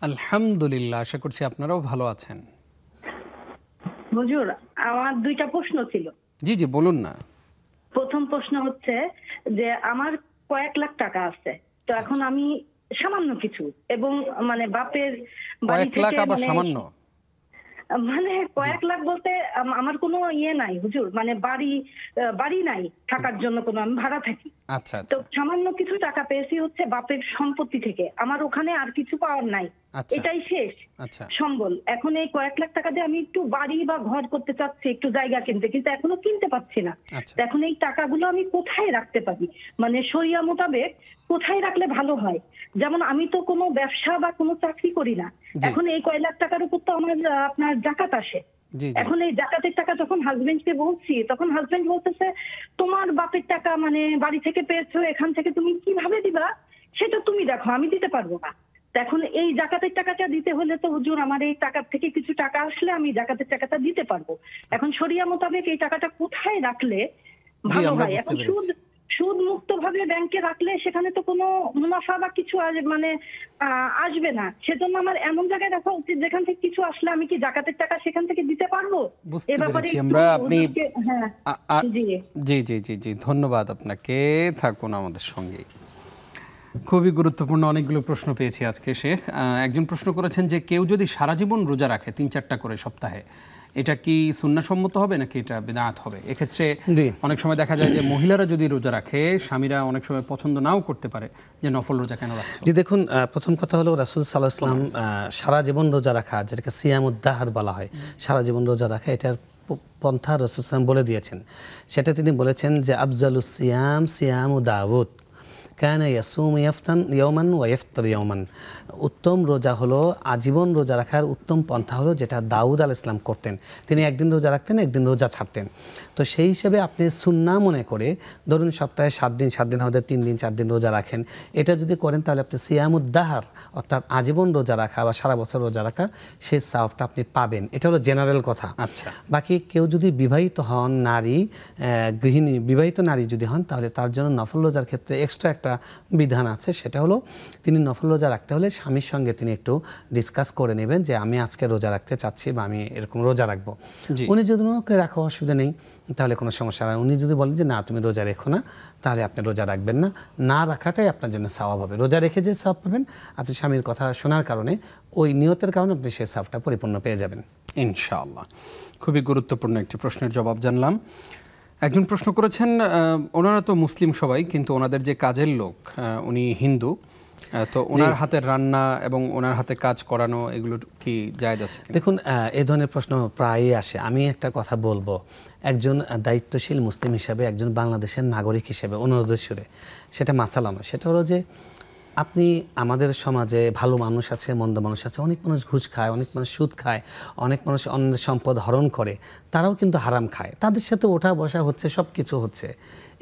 আলহামদুলিল্লাহ, আশা করছি আপনারাও ভালো আছেন। হুজুর আমার দুইটা প্রশ্ন ছিল। জি জি, বলুন না। প্রথম প্রশ্ন হচ্ছে যে আমার কয়েক লাখ টাকা আছে, তো এখন আমি সামান্য কিছু এবং মানে বাপের বাড়ি কয়েক লাখ থেকে আবার সামান্য? মানে কয়েক লাখ বলতে আমার কোনো ইয়ে নাই হুজুর, মানে বাড়ি নাই থাকার জন্য, কোনো আমি ভাড়া থাকি। আচ্ছা তো আচ্ছা সামান্য কিছু টাকা পেয়েছি হচ্ছে বাপের সম্পত্তি থেকে, আমার ওখানে আর কিছু পাওয়ার নাই, আচ্ছা। এটাই শেষ আচ্ছা সম্বল। এখন এই কয়েক লাখ টাকা দিয়ে আমি একটু বাড়ি বা ঘর করতে চাচ্ছি, একটু জায়গা কিনতে, কিন্তু এখনো কিনতে পারছি না। আচ্ছা। তো এখন এই টাকাগুলো আমি কোথায় রাখতে পারি, মানে শরিয়া মোতাবেক কোথায় রাখলে ভালো হয়? যেমন আমি তো কোনো ব্যবসা বা কোনো চাকরি করি না, জি। এখন এই কয়েক লাখ টাকার উপর তো আমার আপনার জাকাত আসে। জি জি। এখন এই জাকাতের টাকা যখন হাজবেন্ডকে বলছি, তখন হাজবেন্ড বলতেছে তোমার বাপের টাকা মানে বাড়ি থেকে পেয়েছো, এখান থেকে তুমি কিভাবে দিবা সেটা তুমি দেখো, আমি দিতে পারবো না। তো এখন এই জাকাতের টাকাটা দিতে হলে তো হুজুর আমার এই টাকার থেকে কিছু টাকা আসলে আমি জাকাতের টাকাটা দিতে পারবো। এখন শরিয়া মোতাবেক এই টাকাটা কোথায় রাখলে ভালো আমরা হয়? বুঝতে এখন পেরেছি। সুদ মুক্ত ভাবে ব্যাংকে রাখলে সেখানে তো কোনো মুনাফা বা কিছু মানে আসবে না, সেজন্য আমার এমন জায়গায় রাখা উচিত যেখান থেকে কিছু আসলে আমি কি জাকাতের টাকা সেখান থেকে দিতে পারবো। বুঝতে এ ব্যাপারে পেরেছি একটু আমরা। আপনি হুজুরকে, হ্যাঁ জি জি জি জি জি, ধন্যবাদ আপনাকে। থাকুন আমাদের সঙ্গে। খুবই গুরুত্বপূর্ণ অনেকগুলো প্রশ্ন পেয়েছি আজকে শেখ। একজন প্রশ্ন করেছেন যে কেউ যদি সারা জীবন রোজা রাখে ৩-৪টা করে সপ্তাহে, এটা কি সুন্নাহসম্মত হবে নাকি এটা বিদআত হবে? এক্ষেত্রে অনেক সময় দেখা যায় যে মহিলারা যদি রোজা রাখে, স্বামীরা অনেক সময় পছন্দ নাও করতে পারে যে নফল রোজা কেন রাখছো। জি দেখুন, প্রথম কথা হলো রাসূল সাল্লাল্লাহু আলাইহি ওয়াসাল্লাম সারা জীবন রোজা রাখা, যেটাকে সিয়ামুদ্দাহার বলা হয়, সারা জীবন রোজা রাখা, এটার পন্থা রাসূল সাল্লাল্লাহু আলাইহি ওয়াসাল্লাম বলে দিয়েছেন। সেটা তিনি বলেছেন যে আফজালুস সিয়াম সিয়ামু দাউদ কানা ইয়াসুমু ইয়াওমান ওয়া ইফতার ইয়াওমান। উত্তম রোজা হলো, আজীবন রোজা রাখার উত্তম পন্থা হলো যেটা দাউদ আলাইহিস সালাম করতেন। তিনি একদিন রোজা রাখতেন, একদিন রোজা ছাড়তেন। তো সেই হিসেবে আপনি সুন্নাহ মনে করে ধরুন সপ্তাহে 7 দিন হতে 3 দিন 4 দিন রোজা রাখেন, এটা যদি করেন তাহলে আপনি সিয়ামুদ্দাহার অর্থাৎ আজীবন রোজা রাখা বা সারা বছর রোজা রাখা, সেই সওয়াবটা আপনি পাবেন। এটা হলো জেনারেল কথা। আচ্ছা। বাকি কেউ যদি বিবাহিত হন, নারী গৃহিণী বিবাহিত নারী যদি হন, তাহলে তার জন্য নফল রোজার ক্ষেত্রে এক্সট্রা একটা বিধান আছে। সেটা হলো তিনি নফল রোজা রাখতে হলে স্বামীর সঙ্গে তিনি একটু ডিসকাস করে নেবেন যে আমি আজকে রোজা রাখতে চাচ্ছি বা আমি এরকম রোজা রাখবো। উনি যদি ওকে রাখা অসুবিধা নেই, তাহলে কোনো সমস্যা নেই। উনি যদি বলেন যে না তুমি রোজা রেখো না, তাহলে আপনি রোজা রাখবেন না, না রাখাটাই আপনার জন্য সওয়াব হবে। রোজা রেখে যে সওয়াব পাবেন, আপনি স্বামীর কথা শোনার কারণে, ওই নিয়তের কারণে আপনি সেই সওয়াবটা পরিপূর্ণ পেয়ে যাবেন ইনশাআল্লাহ। খুবই গুরুত্বপূর্ণ একটি প্রশ্নের জবাব জানলাম। একজন প্রশ্ন করেছেন, ওনারা তো মুসলিম সবাই, কিন্তু ওনাদের যে কাজের লোক উনি হিন্দু, তো ওনার হাতের রান্না এবং ওনার হাতে কাজ করানো এগুলো কি জায়েজ আছে? দেখুন, এই ধরনের প্রশ্ন প্রায়ই আসে। আমি একটা কথা বলবো, একজন দায়িত্বশীল মুসলিম হিসাবে, একজন বাংলাদেশের নাগরিক হিসেবে অনুরোধের সুরে, সেটা মাসালা নয়, সেটা হলো যে আপনি আমাদের সমাজে ভালো মানুষ আছে, মন্দ মানুষ আছে, অনেক মানুষ ঘুষ খায়, অনেক মানুষ সুদ খায়, অনেক মানুষ অন্যের সম্পদ হরণ করে, তারাও কিন্তু হারাম খায়, তাদের সাথে ওঠা বসা হচ্ছে, সব কিছু হচ্ছে।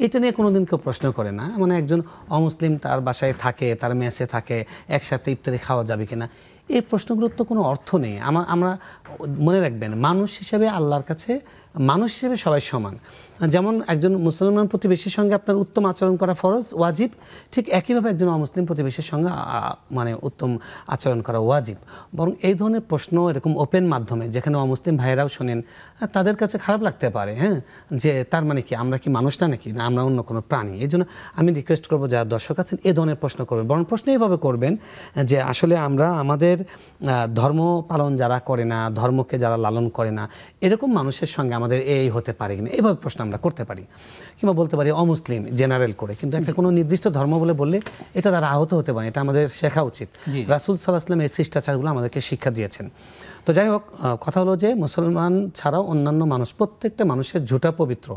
এটা নিয়ে কোনোদিন কেউ প্রশ্ন করে না। মানে একজন অমুসলিম তার বাসায় থাকে, তার মেসে থাকে, একসাথে ইফতারি খাওয়া যাবে কিনা, এই প্রশ্নগুলোর তো কোনো অর্থ নেই। আমরা মনে রাখবেন, মানুষ হিসেবে আল্লাহর কাছে মানুষ হিসেবে সবাই সমান। যেমন একজন মুসলমান প্রতিবেশীর সঙ্গে আপনার উত্তম আচরণ করা ফরজ, ওয়াজিব, ঠিক একইভাবে একজন অমুসলিম প্রতিবেশীর সঙ্গে মানে উত্তম আচরণ করা ওয়াজিব। বরং এই ধরনের প্রশ্ন এরকম ওপেন মাধ্যমে, যেখানে অমুসলিম ভাইয়েরাও শোনেন, তাদের কাছে খারাপ লাগতে পারে, হ্যাঁ, যে তার মানে কি আমরা কি মানুষ না নাকি, না আমরা অন্য কোনো প্রাণী। এই জন্য আমি রিকোয়েস্ট করবো যারা দর্শক আছেন এই ধরনের প্রশ্ন করবেন, বরং প্রশ্ন এইভাবে করবেন যে আসলে আমরা আমাদের ধর্ম পালন যারা করে না, ধর্মকে যারা লালন করে না, এরকম মানুষের সঙ্গে আমাদের এই হতে পারে কিনা, এইভাবে প্রশ্ন আমরা করতে পারি। কিংবা বলতে পারি অমুসলিম জেনারেল করে, কিন্তু একটা কোনো নির্দিষ্ট ধর্ম বললে এটা তারা আহত হতে পারে। এটা আমাদের শেখা উচিত। রাসূল সাল্লাল্লাহু আলাইহি ওয়াসাল্লাম এই শিষ্টাচারগুলো আমাদেরকে শিক্ষা দিয়েছেন। তো যাই হোক, কথা হলো যে মুসলমান ছাড়াও অন্যান্য মানুষ, প্রত্যেকটা মানুষের ঝুঁটা পবিত্র,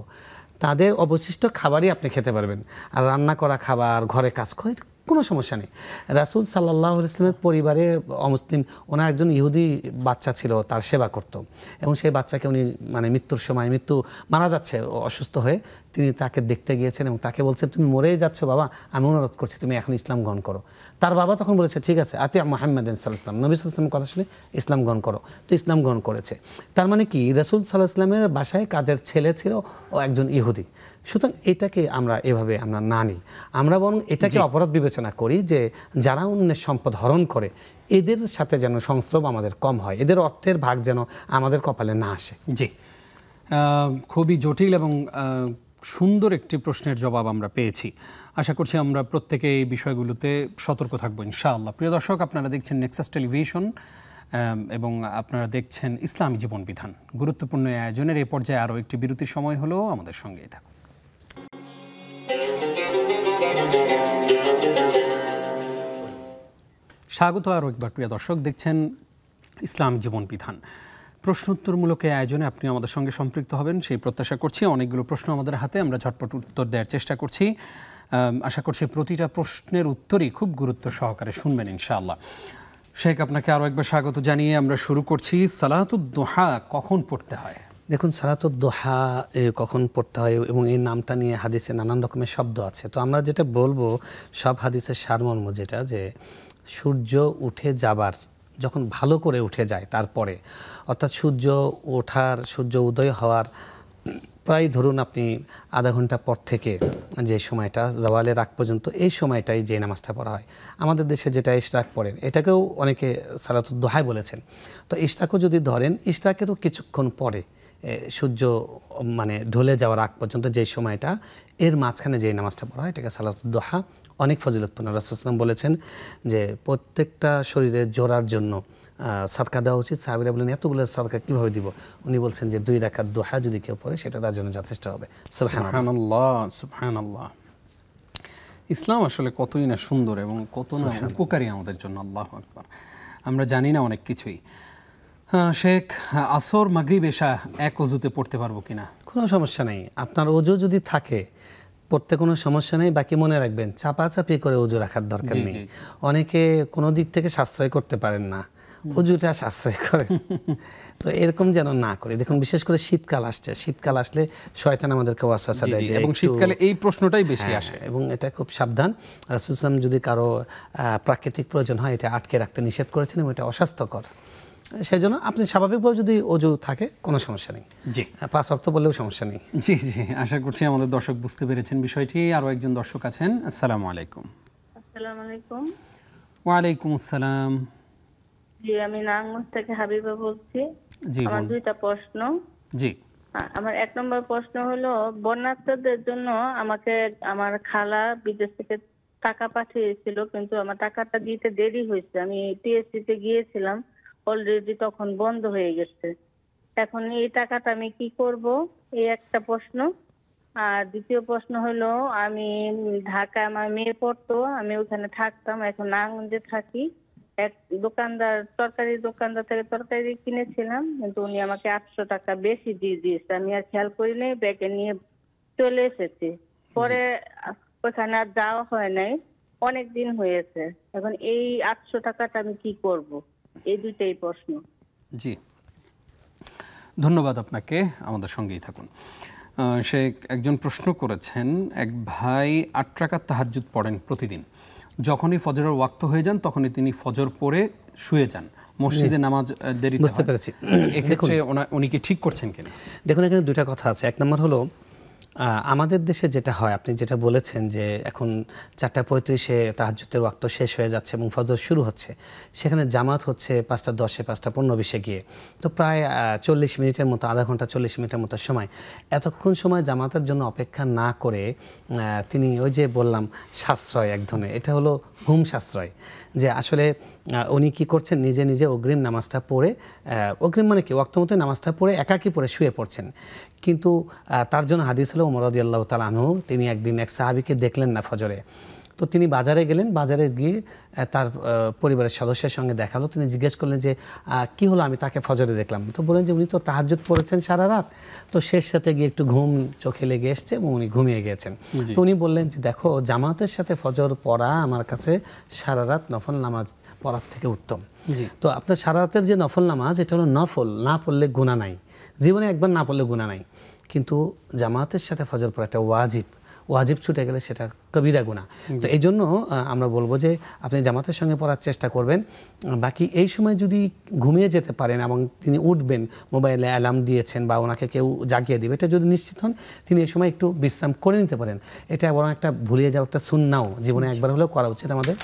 তাদের অবশিষ্ট খাবারই আপনি খেতে পারবেন। আর রান্না করা খাবার, ঘরে কাজ করে কোনো সমস্যা নেই। রাসূল সাল্লাল্লাহু আলাইহি ওয়াসাল্লামের পরিবারে অমুসলিম ওনার একজন ইহুদি বাচ্চা ছিল, তার সেবা করত, এবং সেই বাচ্চাকে উনি মানে মৃত্যুর সময় মারা যাচ্ছে অসুস্থ হয়ে, তিনি তাকে দেখতে গিয়েছেন এবং তাকে বলছেন তুমি মরেই যাচ্ছ বাবা, আমি অনুরোধ করছি তুমি এখন ইসলাম গ্রহণ করো। তার বাবা তখন বলেছে ঠিক আছে, আতিয়া মুহাম্মদ সাল্লাল্লাহু আলাইহি ওয়াসাল্লাম, নবী সাল্লাল্লাহু আলাইহি ওয়াসাল্লামের কথা শুনে ইসলাম গ্রহণ করো। তো ইসলাম গ্রহণ করেছে। তার মানে কি, রাসূল সাল্লাল্লাহু আলাইহি ওয়াসাল্লামের বাসায় কাজের ছেলে ছিল ও একজন ইহুদি। সুতরাং এটাকে আমরা এভাবে আমরা না নিই, আমরা বরং এটাকে অপরাধ বিবেচনা করি যে যারা অন্যের সম্পদ হরণ করে এদের সাথে যেন সংস্রব আমাদের কম হয়, এদের অর্থের ভাগ যেন আমাদের কপালে না আসে। জি, খুবই জটিল এবং সুন্দর একটি প্রশ্নের জবাব আমরা পেয়েছি। আশা করছি আমরা প্রত্যেকে এই বিষয়গুলোতে সতর্ক থাকবো ইনশাআল্লাহ। প্রিয় দর্শক, আপনারা দেখছেন নেক্সাস টেলিভিশন এবং আপনারা দেখছেন ইসলামী জীবন বিধান। গুরুত্বপূর্ণ আয়োজনের এই পর্যায়ে আরও একটি বিরতির সময় হলো, আমাদের সঙ্গেই থাকুন। স্বাগত আরও একবার প্রিয় দর্শক, দেখছেন ইসলাম জীবন বিধান। প্রশ্নোত্তরমূলক এই আয়োজনে আপনি আমাদের সঙ্গে সম্পৃক্ত হবেন সেই প্রত্যাশা করছি। অনেকগুলো প্রশ্ন আমাদের হাতে, আমরা ঝটপট উত্তর দেওয়ার চেষ্টা করছি। আশা করছি প্রতিটা প্রশ্নের উত্তরই খুব গুরুত্ব সহকারে শুনবেন ইনশাআল্লাহ। শেখ, আপনাকে আরও একবার স্বাগত জানিয়ে আমরা শুরু করছি। সালাতুদ দুহা কখন পড়তে হয়? দেখুন, সালাতুদ দুহা কখন পড়তে হয় এবং এই নামটা নিয়ে হাদিসে নানান রকমের শব্দ আছে। তো আমরা যেটা বলবো, সব হাদিসের সারমর্ম যেটা, যে সূর্য উঠে যাবার, যখন ভালো করে উঠে যায় তারপরে, অর্থাৎ সূর্য উদয় হওয়ার প্রায় ধরুন আপনি আধা ঘন্টা পর থেকে যে সময়টা জাওয়ালের আগ পর্যন্ত, এই সময়টাই যে নামাজটা পড়া হয়। আমাদের দেশে যেটা ইশরাক পড়েন, এটাকেও অনেকে সালাতুদ দুহাই বলেছেন। তো ইশরাকও যদি ধরেন, ইশরাকেরও কিছুক্ষণ পরে সূর্য মানে ঢলে যাওয়ার আগ পর্যন্ত যে সময়টা, এর মাঝখানে যে নামাজটা পড়া হয় এটাকে সালাতুদ দুহা। অনেক ফজিলতপূর্ণ। রাসূল সাল্লাল্লাহু আলাইহি ওয়াসাল্লাম বলেছেন যে প্রত্যেকটা শরীরের জোড়ার জন্য সাদকা দেওয়া উচিত। সাহাবীরা বলেন এতগুলো সাদকা কীভাবে দিব? উনি বলছেন যে 2 রাকাত দুহা যদি কেউ পড়ে সেটা তার জন্য যথেষ্ট হবে। সুবহানাল্লাহ, সুবহানাল্লাহ। ইসলাম আসলে কতই না সুন্দর এবং কত না উপকারী আমাদের জন্য। আল্লাহু আকবার। আমরা জানি না অনেক কিছুই। শেখ, আসর, মাগরিব, এশা এক ওযুতে পড়তে পারবো কিনা? কোনো সমস্যা নেই। আপনার ওযু যদি থাকে পড়তে কোনো সমস্যা নেই। বাকি মনে রাখবেন, চাপাচাপি করে ওযু রাখার দরকার নেই। অনেকে কোনো দিক থেকে সাশ্রয় করতে পারেন না, ওযুটা সাশ্রয় করেন। তো এরকম যেন না করে। দেখুন, বিশেষ করে শীতকাল আসছে, শীতকাল আসলে শয়তান আমাদেরকে ওয়াসওয়াসা দেয় যে, এবং শীতকালে এই প্রশ্নটাই বেশি আসে এবং এটা খুব সাবধান। রাসূল সাল্লাল্লাহু আলাইহি ওয়াসাল্লাম যদি কারো প্রাকৃতিক প্রয়োজন হয় এটা আটকে রাখতে নিষেধ করেছেন এবং এটা অস্বাস্থ্যকর। সেই জন্য আপনি স্বাভাবিকভাবে যদি ওযু থাকে কোনো সমস্যা নেই। জি, 5 ওয়াক্ত বললেও সমস্যা নেই। জি জি, আশা করছি আমাদের দর্শক বুঝতে পেরেছেন বিষয়টি। আরও একজন দর্শক আছেন। আসসালামু আলাইকুম। আসসালামু আলাইকুম। ওয়ালাইকুম আসসালাম। জি, আমি নারায়ণগঞ্জ থেকে হাবিবা বলছি। জি, আমার 2টা প্রশ্ন। জি। আমার 1 নম্বর প্রশ্ন হলো, বন্যার্থদের জন্য আমাকে আমার খালা বিদেশ থেকে টাকা পাঠিয়েছিল, কিন্তু আমার টাকাটা দিতে দেরি হয়েছে। আমি টিএসসি তে গিয়েছিলাম, অলরেডি তখন বন্ধ হয়ে গেছে। এখন এই টাকাটা আমি কি করব, এই একটা প্রশ্ন। আর দ্বিতীয় প্রশ্ন হলো, আমি ঢাকায় আমার মেয়ে পড়তো, আমি ওখানে থাকতাম, এখন নারায়ণগঞ্জে থাকি। এক তরকারি দোকানদার থেকে তরকারি কিনেছিলাম, কিন্তু উনি আমাকে 800 টাকা বেশি দিয়ে দিয়েছে। আমি আর খেয়াল করিনি, ব্যাগে নিয়ে চলে এসেছি। পরে ওখানে আর যাওয়া হয় নাই, অনেক দিন হয়েছে। এখন এই 800 টাকাটা আমি কি করব? এই 2টাই প্রশ্ন। জি, ধন্যবাদ আপনাকে। আমাদের সঙ্গেই থাকুন। শেখ, একজন প্রশ্ন করেছেন, এক ভাই 8 রাকাত তাহাজ্জুদ পড়েন প্রতিদিন। যখনই ফজরের ওয়াক্ত হয়ে যান তখনই তিনি ফজর পড়ে শুয়ে যান, মসজিদে নামাজ দেরি। বুঝতে পেরেছি। এক্ষেত্রে উনি কি ঠিক করছেন কিনা? দেখুন, এখানে 2টা কথা আছে। 1 নম্বর হলো, আমাদের দেশে যেটা হয়, আপনি যেটা বলেছেন যে এখন 4:35-এ তাহাজ্জুদের ওয়াক্ত শেষ হয়ে যাচ্ছে এবং ফজর শুরু হচ্ছে, সেখানে জামাত হচ্ছে 5:10-এ, 5:15-20-এ গিয়ে, তো প্রায় 40 মিনিটের মতো, আধা ঘন্টা 40 মিনিটের মতো সময়। এতক্ষণ সময় জামাতের জন্য অপেক্ষা না করে তিনি ওই যে বললাম সাশ্রয় এক ধরনের, এটা হলো ঘুম সাশ্রয়। যে আসলে উনি কি করছেন, নিজে নিজে অগ্রিম নামাজটা পড়ে, অগ্রিম মানে কি, ওয়াক্ত মতো নামাজটা পড়ে একাকী পড়ে শুয়ে পড়ছেন। কিন্তু তার জন্য হাদিস হলো ওমর রাদিয়াল্লাহু তাআলা আনহু, তিনি একদিন এক সাহাবীকে দেখলেন না ফজরে। তো তো তিনি বাজারে গেলেন, বাজারে গিয়ে তার পরিবারের সদস্যের সঙ্গে দেখালো। তিনি জিজ্ঞেস করলেন যে কি হলো, আমি তাকে ফজরে দেখলাম। তো বললেন যে উনি তো তাহাজ্জুদ পড়েছেন সারা রাত, তো শেষ সাথে গিয়ে একটু ঘুম চোখে লেগে এসছে এবং উনি ঘুমিয়ে গিয়েছেন। তো উনি বললেন যে দেখো, জামাতের সাথে ফজর পড়া আমার কাছে সারা রাত নফল নামাজ পড়ার থেকে উত্তম। তো আপনার সারা রাতের যে নফল নামাজ, এটা হলো নফল, না পড়লে গুনাহ নাই, জীবনে একবার না পড়লে গুনাহ নাই। কিন্তু জামাতের সাথে ফজর পড়া একটা ওয়াজিব, ওয়াজিব ছুটে গেলে সেটা কবিরা গুনাহ। তো এই জন্য আমরা বলবো যে আপনি জামাতের সঙ্গে পড়ার চেষ্টা করবেন। বাকি এই সময় যদি ঘুমিয়ে যেতে পারেন এবং তিনি উঠবেন, মোবাইলে অ্যালার্ম দিয়েছেন বা ওনাকে কেউ জাগিয়ে দেবে, এটা যদি নিশ্চিত হন তিনি এই সময় একটু বিশ্রাম করে নিতে পারেন। এটা বরং একটা ভুলিয়ে যাওয়া একটা সুন্নাও, জীবনে একবার হলেও করা উচিত আমাদের।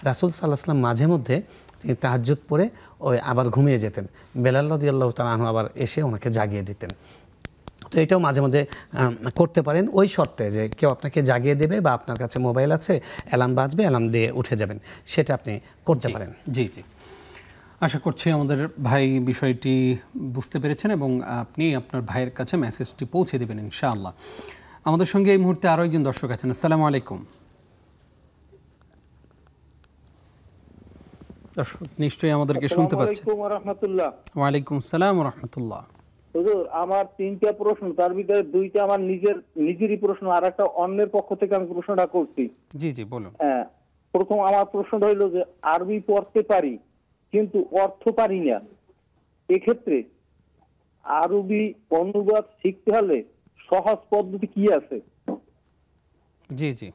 রাসূল সাল্লাল্লাহু আলাইহি ওয়াসাল্লাম মাঝে মধ্যে তিনি তাহাজ্জুদ পড়ে ওই আবার ঘুমিয়ে যেতেন। বেলাল রাদিয়াল্লাহু তাআলা আনহু আবার এসে ওনাকে জাগিয়ে দিতেন। তো এটাও মাঝে মধ্যে করতে পারেন, ওই শর্তে যে কেউ আপনাকে জাগিয়ে দেবে বা আপনার কাছে মোবাইল আছে, অ্যালার্ম বাজবে, অ্যালার্ম দিয়ে উঠে যাবেন, সেটা আপনি করতে পারেন। জি জি, আশা করছি আমাদের ভাই বিষয়টি বুঝতে পেরেছেন এবং আপনি আপনার ভাইয়ের কাছে মেসেজটি পৌঁছে দেবেন ইনশাআল্লাহ। আমাদের সঙ্গে এই মুহূর্তে আরও একজন দর্শক আছেন। আসসালামু আলাইকুম। দর্শক নিশ্চয়ই আমাদেরকে শুনতে পাচ্ছেন। ওয়ালাইকুম আসসালাম ওয়া রাহমাতুল্লাহ। হুজুর, আমার 3টা প্রশ্ন, তার ভিতরে 2টা আমার নিজেরই প্রশ্ন, আর একটা অন্যের পক্ষ থেকে আমি প্রশ্নটা করছি। জি জি বলুন। প্রথম আমার প্রশ্নটা হইল যে আরবি পড়তে পারি কিন্তু অর্থ পারি না, এক্ষেত্রে আরবি অনুবাদ শিখতে হলে সহজ পদ্ধতি কি আছে? জি জি,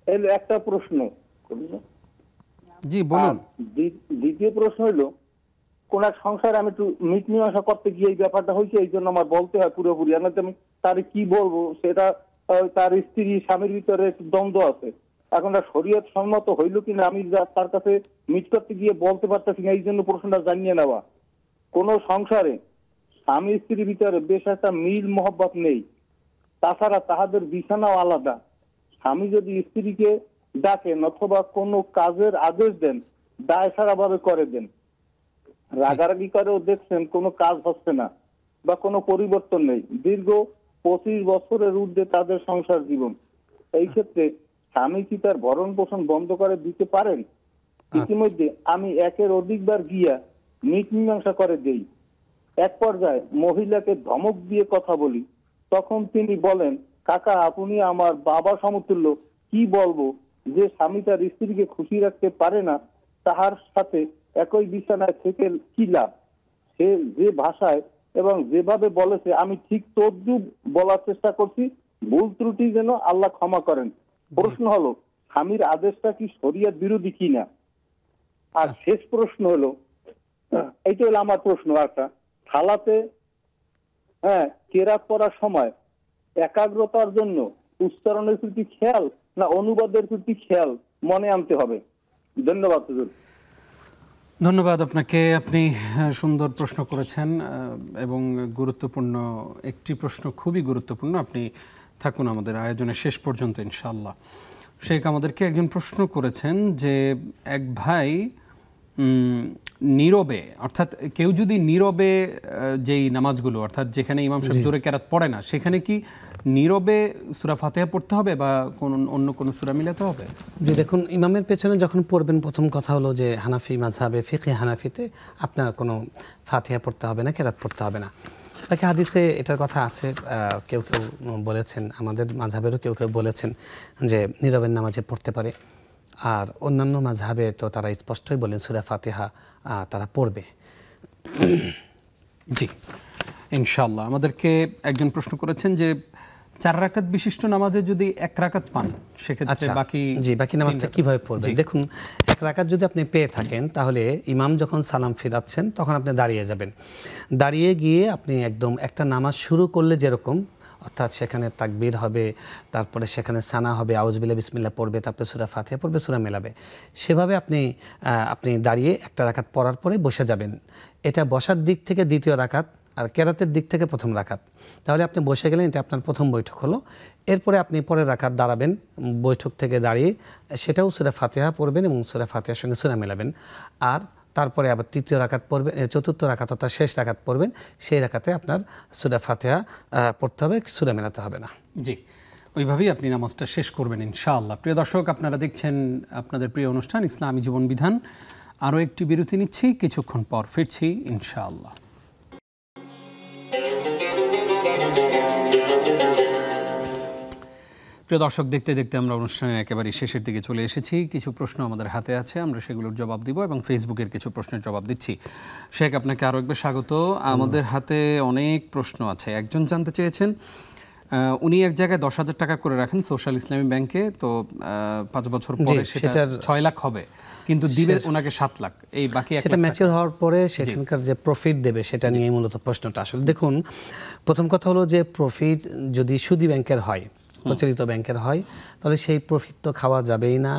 এই একটা প্রশ্ন। জি বলুন। দ্বিতীয় প্রশ্ন হইল, কোন এক সংসারে আমি একটু মীমাংসা করতে গিয়ে এই ব্যাপারটা হয়েছে, এই জন্য আমার বলতে হয় পুরোপুরি, আমি তার কি বলবো সেটা, তার স্ত্রী স্বামীর ভিতরে একটু দ্বন্দ্ব আছে। এখন শরীয়ত সম্মত হইল কিনা আমি তার কাছে মিট করতে গিয়ে বলতে পারতেছি না, এই জন্য প্রশ্নটা জানিয়ে নেওয়া। কোন সংসারে স্বামী স্ত্রীর ভিতরে বেশ একটা মিল মহব্বত নেই, তাছাড়া তাহাদের বিছানাও আলাদা। স্বামী যদি স্ত্রীকে ডাকেন অথবা কোনো কাজের আদেশ দেন, দায় সারা ভাবে করে দেন, রাগারাগি করেও দেখছেন কোনো কাজ হচ্ছে না বা কোনো পরিবর্তন নেই। দীর্ঘ 25 বছরের ঊর্ধ্বে তাদের সংসার জীবন। এই ক্ষেত্রে স্বামী কি তার ভরণ পোষণ বন্ধ করে দিতে পারেন? ইতিমধ্যে আমি একের অধিকবার গিয়া মীমাংসা করে দেই। এক পর্যায়ে মহিলাকে ধমক দিয়ে কথা বলি, তখন তিনি বলেন, কাকা আপনি আমার বাবা সমতুল্য, কি বলবো যে স্বামী তার স্ত্রীকে খুশি রাখতে পারে না, তাহার সাথে একই বিছানায় থেকে কি লাভ? সে যে ভাষায় এবং যেভাবে বলেছে আমি ঠিক তদ্রুপ বলার চেষ্টা করছি, ভুল ত্রুটি যেন আল্লাহ ক্ষমা করেন। প্রশ্ন হলো, স্বামীর আদেশটা কি শরিয়ত বিরোধী কিনা? আর শেষ প্রশ্ন হলো, এইটা হলো আমার প্রশ্ন, একটা সালাতে কেরাত করার সময় একাগ্রতার জন্য উচ্চারণের প্রতি খেয়াল না অনুবাদের প্রতি খেয়াল মনে আনতে হবে? ধন্যবাদ হুজুর। ধন্যবাদ আপনাকে, আপনি সুন্দর প্রশ্ন করেছেন এবং গুরুত্বপূর্ণ একটি প্রশ্ন, খুবই গুরুত্বপূর্ণ। আপনি থাকুন আমাদের আয়োজনের শেষ পর্যন্ত ইনশাআল্লাহ। শেখ আমাদেরকে একজন প্রশ্ন করেছেন যে এক ভাই নীরবে, অর্থাৎ কেউ যদি নীরবে যেই নামাজগুলো, অর্থাৎ যেখানে ইমাম সাহেব জোরে কেরাত পড়ে না, সেখানে কি নীরবে সূরা ফাতিহা পড়তে হবে বা অন্য কোনো সূরা মিলাতে হবে? যে দেখুন, ইমামের পেছনে যখন পড়বেন, প্রথম কথা হলো যে হানাফি মাযহাবে, ফিকহে হানাফিতে আপনার কোনো ফাতিহা পড়তে হবে না, কেরাত পড়তে হবে না। বাকি হাদিসে এটার কথা আছে, কেউ কেউ বলেছেন, আমাদের মাযহাবেরও কেউ কেউ বলেছেন যে নীরবের নামাজে পড়তে পারে। আর অন্যান্য মাযহাবে তো তারা স্পষ্টই বলেন সূরা ফাতিহা তারা পড়বে। জি ইনশাআল্লাহ। আমাদেরকে একজন প্রশ্ন করেছেন যে 4 রাকাত বিশিষ্ট নামাজে যদি 1 রাকাত পান, সেক্ষেত্রে বাকি নামাজটা কিভাবে পড়বেন? দেখুন, 1 রাকাত যদি আপনি পেয়ে থাকেন, তাহলে ইমাম যখন সালাম ফিরাচ্ছেন তখন আপনি দাঁড়িয়ে যাবেন। দাঁড়িয়ে গিয়ে আপনি একদম একটা নামাজ শুরু করলে যেরকম, অর্থাৎ সেখানে তাকবীর হবে, তারপরে সেখানে সানা হবে, আউযুবিল্লাহ বিসমিল্লাহ পড়বে, তারপরে সূরা ফাতিহা পড়বে, সূরা মেলাবে, সেভাবে আপনি দাঁড়িয়ে 1টা রাকাত পড়ার পরে বসে যাবেন। এটা বসার দিক থেকে 2য় রাকাত, আর কেরাতের দিক থেকে 1ম রাকাত। তাহলে আপনি বসে গেলেন, এটা আপনার প্রথম বৈঠক হলো। এরপরে আপনি পরের রাকাত দাঁড়াবেন, বৈঠক থেকে দাঁড়িয়ে সেটাও সূরা ফাতিহা পড়বেন এবং সূরা ফাতিহার সঙ্গে সূরা মেলাবেন। আর তারপরে আবার 3য় রাকাত পড়বেন, 4র্থ রাকাত অর্থাৎ শেষ রাকাত পড়বেন, সেই রাকাতে আপনার সূরা ফাতিহা পড়তে হবে, সূরা মেলাতে হবে না। জি, ওইভাবেই আপনি নামাজটা শেষ করবেন ইনশাআল্লাহ। প্রিয় দর্শক, আপনারা দেখছেন আপনাদের প্রিয় অনুষ্ঠান ইসলামী জীবন বিধান। আরও একটি বিরতি নিচ্ছি, কিছুক্ষণ পর ফিরছি ইনশাআল্লাহ। প্রিয় দর্শক, দেখতে দেখতে আমরা অনুষ্ঠানের একেবারে শেষের দিকে চলে এসেছি। কিছু প্রশ্ন আমাদের হাতে আছে, আমরা সেগুলোর জবাব দিব এবং ফেসবুকের কিছু প্রশ্নের জবাব দিচ্ছি। শেখ, আপনাকে আরও একবার স্বাগত। আমাদের হাতে অনেক প্রশ্ন আছে। একজন জানতে চেয়েছেন, উনি এক জায়গায় 10,000 টাকা করে রাখেন সোশ্যাল ইসলামী ব্যাংকে, তো 5 বছর পরে সেটা 6 লাখ হবে, কিন্তু দিবে ওনাকে 7 লাখ। এই বাকি সেটা ম্যাচিউর হওয়ার পরে সেখানকার যে প্রফিট দেবে সেটা নিয়ে মূলত প্রশ্নটা। আসলে দেখুন, প্রথম কথা হলো যে প্রফিট যদি সুদী ব্যাংকের হয়, প্রচলিত ব্যাংকের হয়, তাহলে সেই প্রফিট তো খাওয়া যাবেই না,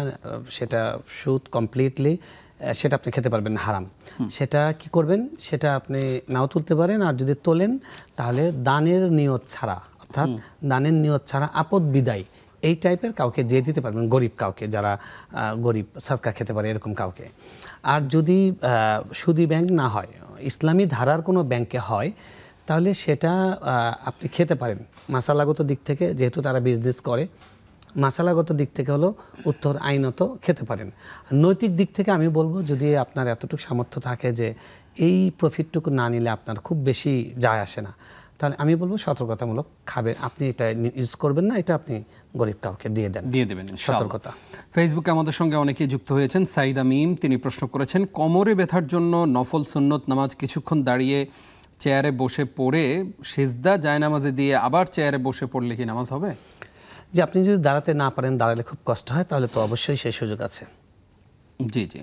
সেটা সুদ কমপ্লিটলি, সেটা আপনি খেতে পারবেন না, হারাম। সেটা কি করবেন, সেটা আপনি নাও তুলতে পারেন, আর যদি তোলেন তাহলে দানের নিয়ত ছাড়া, অর্থাৎ দানের নিয়ত ছাড়া আপদ বিদায় এই টাইপের কাউকে দিয়ে দিতে পারবেন, গরিব কাউকে, যারা গরিব সাদকা খেতে পারে এরকম কাউকে। আর যদি সুদী ব্যাংক না হয়, ইসলামী ধারার কোনো ব্যাংকে হয়, তাহলে সেটা আপনি খেতে পারেন। মাসালাগত দিক থেকে, যেহেতু তারা বিজনেস করে, মাসালাগত দিক থেকে হলো উত্তর আইনত খেতে পারেন। নৈতিক দিক থেকে আমি বলবো, যদি আপনার এতটুকু সামর্থ্য থাকে যে এই প্রফিটটুকু না নিলে আপনার খুব বেশি যায় আসে না, তাহলে আমি বলবো সতর্কতামূলক খাবে, আপনি এটা ইউজ করবেন না, এটা আপনি গরিব কাউকে দিয়ে দেবেন, সতর্কতা। ফেসবুকে আমাদের সঙ্গে অনেকেই যুক্ত হয়েছেন। সাইদা মিম, তিনি প্রশ্ন করেছেন, কোমরে ব্যথার জন্য নফল সুন্নত নামাজ কিছুক্ষণ দাঁড়িয়ে চেয়ারে বসে পড়ে সিজদা জায়নামাজে দিয়ে আবার চেয়ারে বসে পড়লে কি নামাজ হবে? যে আপনি যদি দাঁড়াতে না পারেন, দাঁড়ালে খুব কষ্ট হয়, তাহলে তো অবশ্যই সেই সুযোগ আছে। জি জি।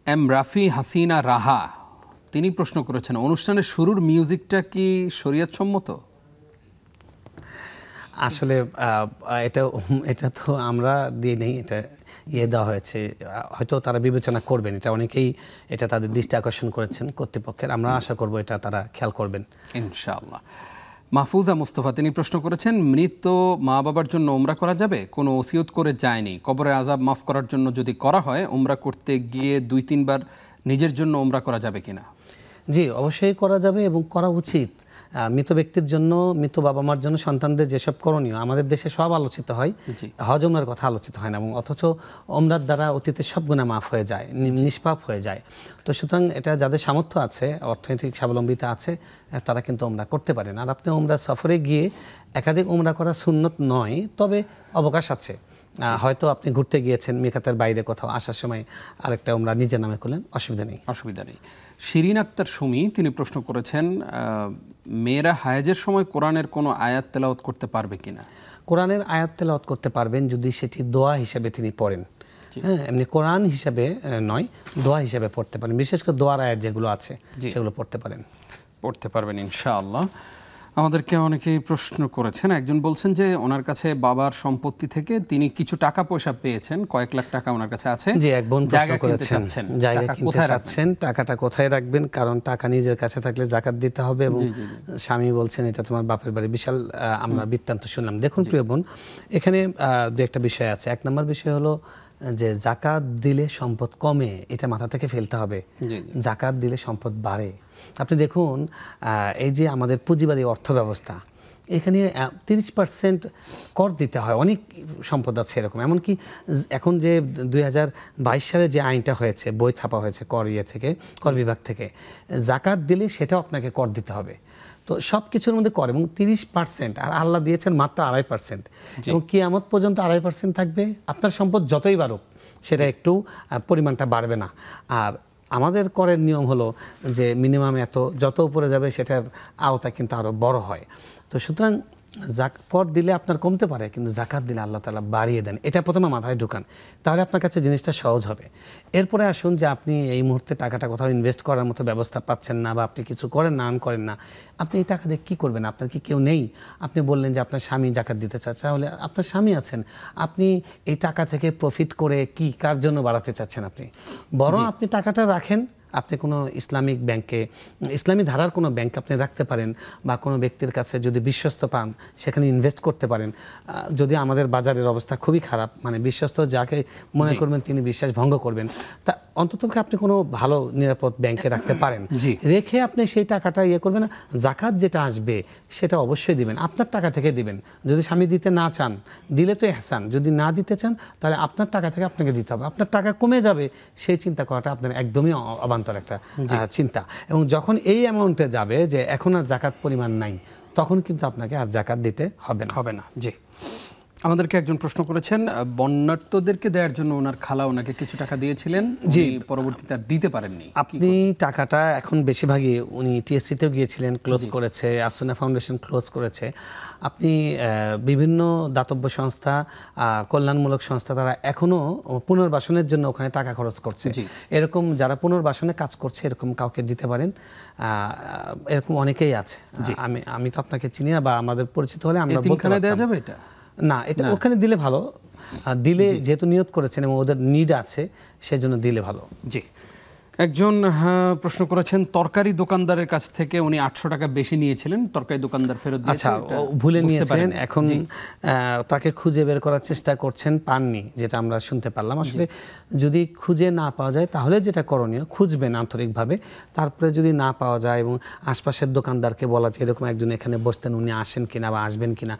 এম রাফি হাসিনা রাহা, তিনি প্রশ্ন করেছেন, অনুষ্ঠানের শুরুর মিউজিকটা কি শরীয়ত সম্মত? আসলে এটা তো আমরা দিয়ে নেই, এটা দেওয়া হয়েছে, হয়তো তারা বিবেচনা করবেন, এটা অনেকেই এটা তাদের দৃষ্টি আকর্ষণ করেছেন কর্তৃপক্ষের, আমরা আশা করব এটা তারা খেয়াল করবেন ইনশাআল্লাহ। মাহফুজা মুস্তফা, তিনি প্রশ্ন করেছেন, মৃত মা বাবার জন্য উমরা করা যাবে? কোনো ওসিয়ত করে যায়নি, কবরের আযাব মাফ করার জন্য যদি করা হয়, উমরা করতে গিয়ে 2-3 বার নিজের জন্য উমরা করা যাবে কিনা? জি, অবশ্যই করা যাবে এবং করা উচিত। মৃত ব্যক্তির জন্য, মৃত বাবা মার জন্য সন্তানদের যেসব করণীয় আমাদের দেশে সব আলোচিত হয়, হজ উমরার কথা আলোচিত হয় না, এবং অথচ উমরার দ্বারা অতীতের সব গুনাহ মাফ হয়ে যায়, নিষ্পাপ হয়ে যায়। তো সুতরাং এটা যাদের সামর্থ্য আছে, অর্থনৈতিক স্বাবলম্বিতা আছে, তারা কিন্তু উমরা করতে পারেন। আর আপনি উমরা সফরে গিয়ে একাধিক উমরা করা সুন্নত নয়, তবে অবকাশ আছে। হয়তো আপনি ঘুরতে গিয়েছেন মিকাতের বাইরে কোথাও, আসার সময় আরেকটা উমরা নিজের নামে করলেন, অসুবিধা নেই। শিরিন আক্তার সুমি, তিনি প্রশ্ন করেছেন, মেয়েরা হায়েজের সময় কোরআনের কোনো আয়াত তেলাওয়াত করতে পারবে কিনা? কোরআনের আয়াত তেলাওয়াত করতে পারবেন যদি সেটি দোয়া হিসেবে তিনি পড়েন। হ্যাঁ, এমনি কোরআন হিসাবে নয়, দোয়া হিসাবে পড়তে পারেন। বিশেষ করে দোয়ার আয়াত যেগুলো আছে সেগুলো পড়তে পারবেন ইনশাআল্লাহ। আমাদেরকে অনেকেই প্রশ্ন করেছেন, একজন বলছেন যে ওনার কাছে বাবার সম্পত্তি থেকে তিনি কিছু টাকা পয়সা পেয়েছেন, কয়েক লাখ টাকা ওনার কাছে আছে, জি, এক বোন প্রশ্ন করেছেন জায়গা কিনতে চাচ্ছেন, টাকাটা কোথায় রাখবেন? কারণ টাকা নিজের কাছে থাকলে যাকাত দিতে হবে, এবং স্বামী বলছেন এটা তোমার বাপের বাড়ি। বিশাল আমরা বৃত্তান্ত শুনলাম। দেখুন প্রিয় বোন, এখানে দু একটা বিষয় আছে। 1 নম্বর বিষয় হলো যে জাকাত দিলে সম্পদ কমে, এটা মাথা থেকে ফেলতে হবে। জাকাত দিলে সম্পদ বাড়ে। আপনি দেখুন, এই যে আমাদের পুঁজিবাদী অর্থ ব্যবস্থা, এখানে 30% কর দিতে হয়। অনেক সম্পদ আছে এরকম, এমনকি এখন যে 2022 সালে যে আইনটা হয়েছে, বই ছাপা হয়েছে কর বিভাগ থেকে, জাকাত দিলে সেটাও আপনাকে কর দিতে হবে। তো সব কিছুর মধ্যে কর, এবং 30%, আর আল্লাহ দিয়েছেন মাত্র 2.5%, এবং কিয়ামত পর্যন্ত 2.5% থাকবে। আপনার সম্পদ যতই বাড়ুক, সেটা একটু পরিমাণটা বাড়বে না। আর আমাদের করের নিয়ম হলো যে মিনিমাম যত উপরে যাবে সেটার আওতা কিন্তু আরও বড় হয়। তো সুতরাং কর দিলে আপনার কমতে পারে, কিন্তু জাকাত দিলে আল্লাহ তাআলা বাড়িয়ে দেন। এটা প্রথমে মাথায় ঢুকান, তাহলে আপনার কাছে জিনিসটা সহজ হবে। এরপরে আসুন যে আপনি এই মুহূর্তে টাকাটা কোথাও ইনভেস্ট করার মতো ব্যবস্থা পাচ্ছেন না, বা আপনি কিছু করেন না, করেন না, আপনি এই টাকা দিয়ে কী করবেন? আপনার কি কেউ নেই? আপনি বললেন যে আপনার স্বামী জাকাত দিতে চাচ্ছে, তাহলে আপনার স্বামী আছেন, আপনি এই টাকা থেকে প্রফিট করে কার জন্য বাড়াতে চাচ্ছেন? আপনি বরং আপনি টাকাটা রাখেন, আপনি কোনো ইসলামিক ব্যাংকে, ইসলামী ধারার কোনো ব্যাংক আপনি রাখতে পারেন, বা কোনো ব্যক্তির কাছে যদি বিশ্বস্ত পান সেখানে ইনভেস্ট করতে পারেন। যদি আমাদের বাজারের অবস্থা খুবই খারাপ, মানে বিশ্বস্ত যাকে মনে করবেন তিনি বিশ্বাস ভঙ্গ করবেন, তা অন্ততপক্ষে আপনি কোনো ভালো নিরাপদ ব্যাংকে রাখতে পারেন, জি। রেখে আপনি সেই টাকাটা করবেন না। জাকাত যেটা আসবে সেটা অবশ্যই দিবেন, আপনার টাকা থেকে দিবেন। যদি স্বামী দিতে না চান, দিলে তো ইহসান, যদি না দিতে চান তাহলে আপনার টাকা থেকে আপনাকে দিতে হবে। আপনার টাকা কমে যাবে সেই চিন্তা করাটা আপনার একদমই অবান্তর একটা চিন্তা। এবং যখন এই অ্যামাউন্টে যাবে যে এখন আর জাকাত পরিমাণ নাই, তখন কিন্তু আপনাকে আর জাকাত দিতে হবে না। জি, আমাদেরকে একজন প্রশ্ন করেছেন, বন্যার্তদেরকে দেওয়ার জন্য ওনার খালা ওনাকে কিছু টাকা দিয়েছিলেন, জি, পরবর্তীতে আর দিতে পারেননি। আপনি টাকাটা এখন বেশিরভাগই উনি টিএসসিতেও গিয়েছিলেন, ক্লোজ করেছে, আসুনা ফাউন্ডেশন ক্লোজ করেছে। আপনি বিভিন্ন দাতব্য সংস্থা, কল্যাণমূলক সংস্থা, তারা এখনো পুনর্বাসনের জন্য ওখানে টাকা খরচ করছে। এরকম যারা পুনর্বাসনে কাজ করছে এরকম কাউকে দিতে পারেন, এরকম অনেকেই আছে। আমি তো আপনাকে চিনি না, বা আমাদের পরিচিত হলে আমরা বলতে পারতাম। দেওয়া যাবে এটা না, এটা ওখানে দিলে ভালো, দিলে যেহেতু নিয়ত করেছেন এবং ওদের নিড আছে সেজন্য দিলে ভালো। জি, একজন প্রশ্ন করেছেন, তরকারি দোকানদারের কাছ থেকে উনি 800 টাকা বেশি নিয়েছিলেন, তরকারি দোকানদার ফেরত দিয়েছেন। আচ্ছা, ভুলে নিয়েছিলেন, এখন তাকে খুঁজে বের করার চেষ্টা করছেন, পাননি, যেটা আমরা শুনতে পারলাম। আসলে যদি খুঁজে না পাওয়া যায় তাহলে যেটা করণীয়, খুঁজবেন আন্তরিকভাবে, তারপরে যদি না পাওয়া যায় এবং আশপাশের দোকানদারকে বলা যে এরকম একজন এখানে বসতেন, উনি আসেন কিনা বা আসবেন কিনা,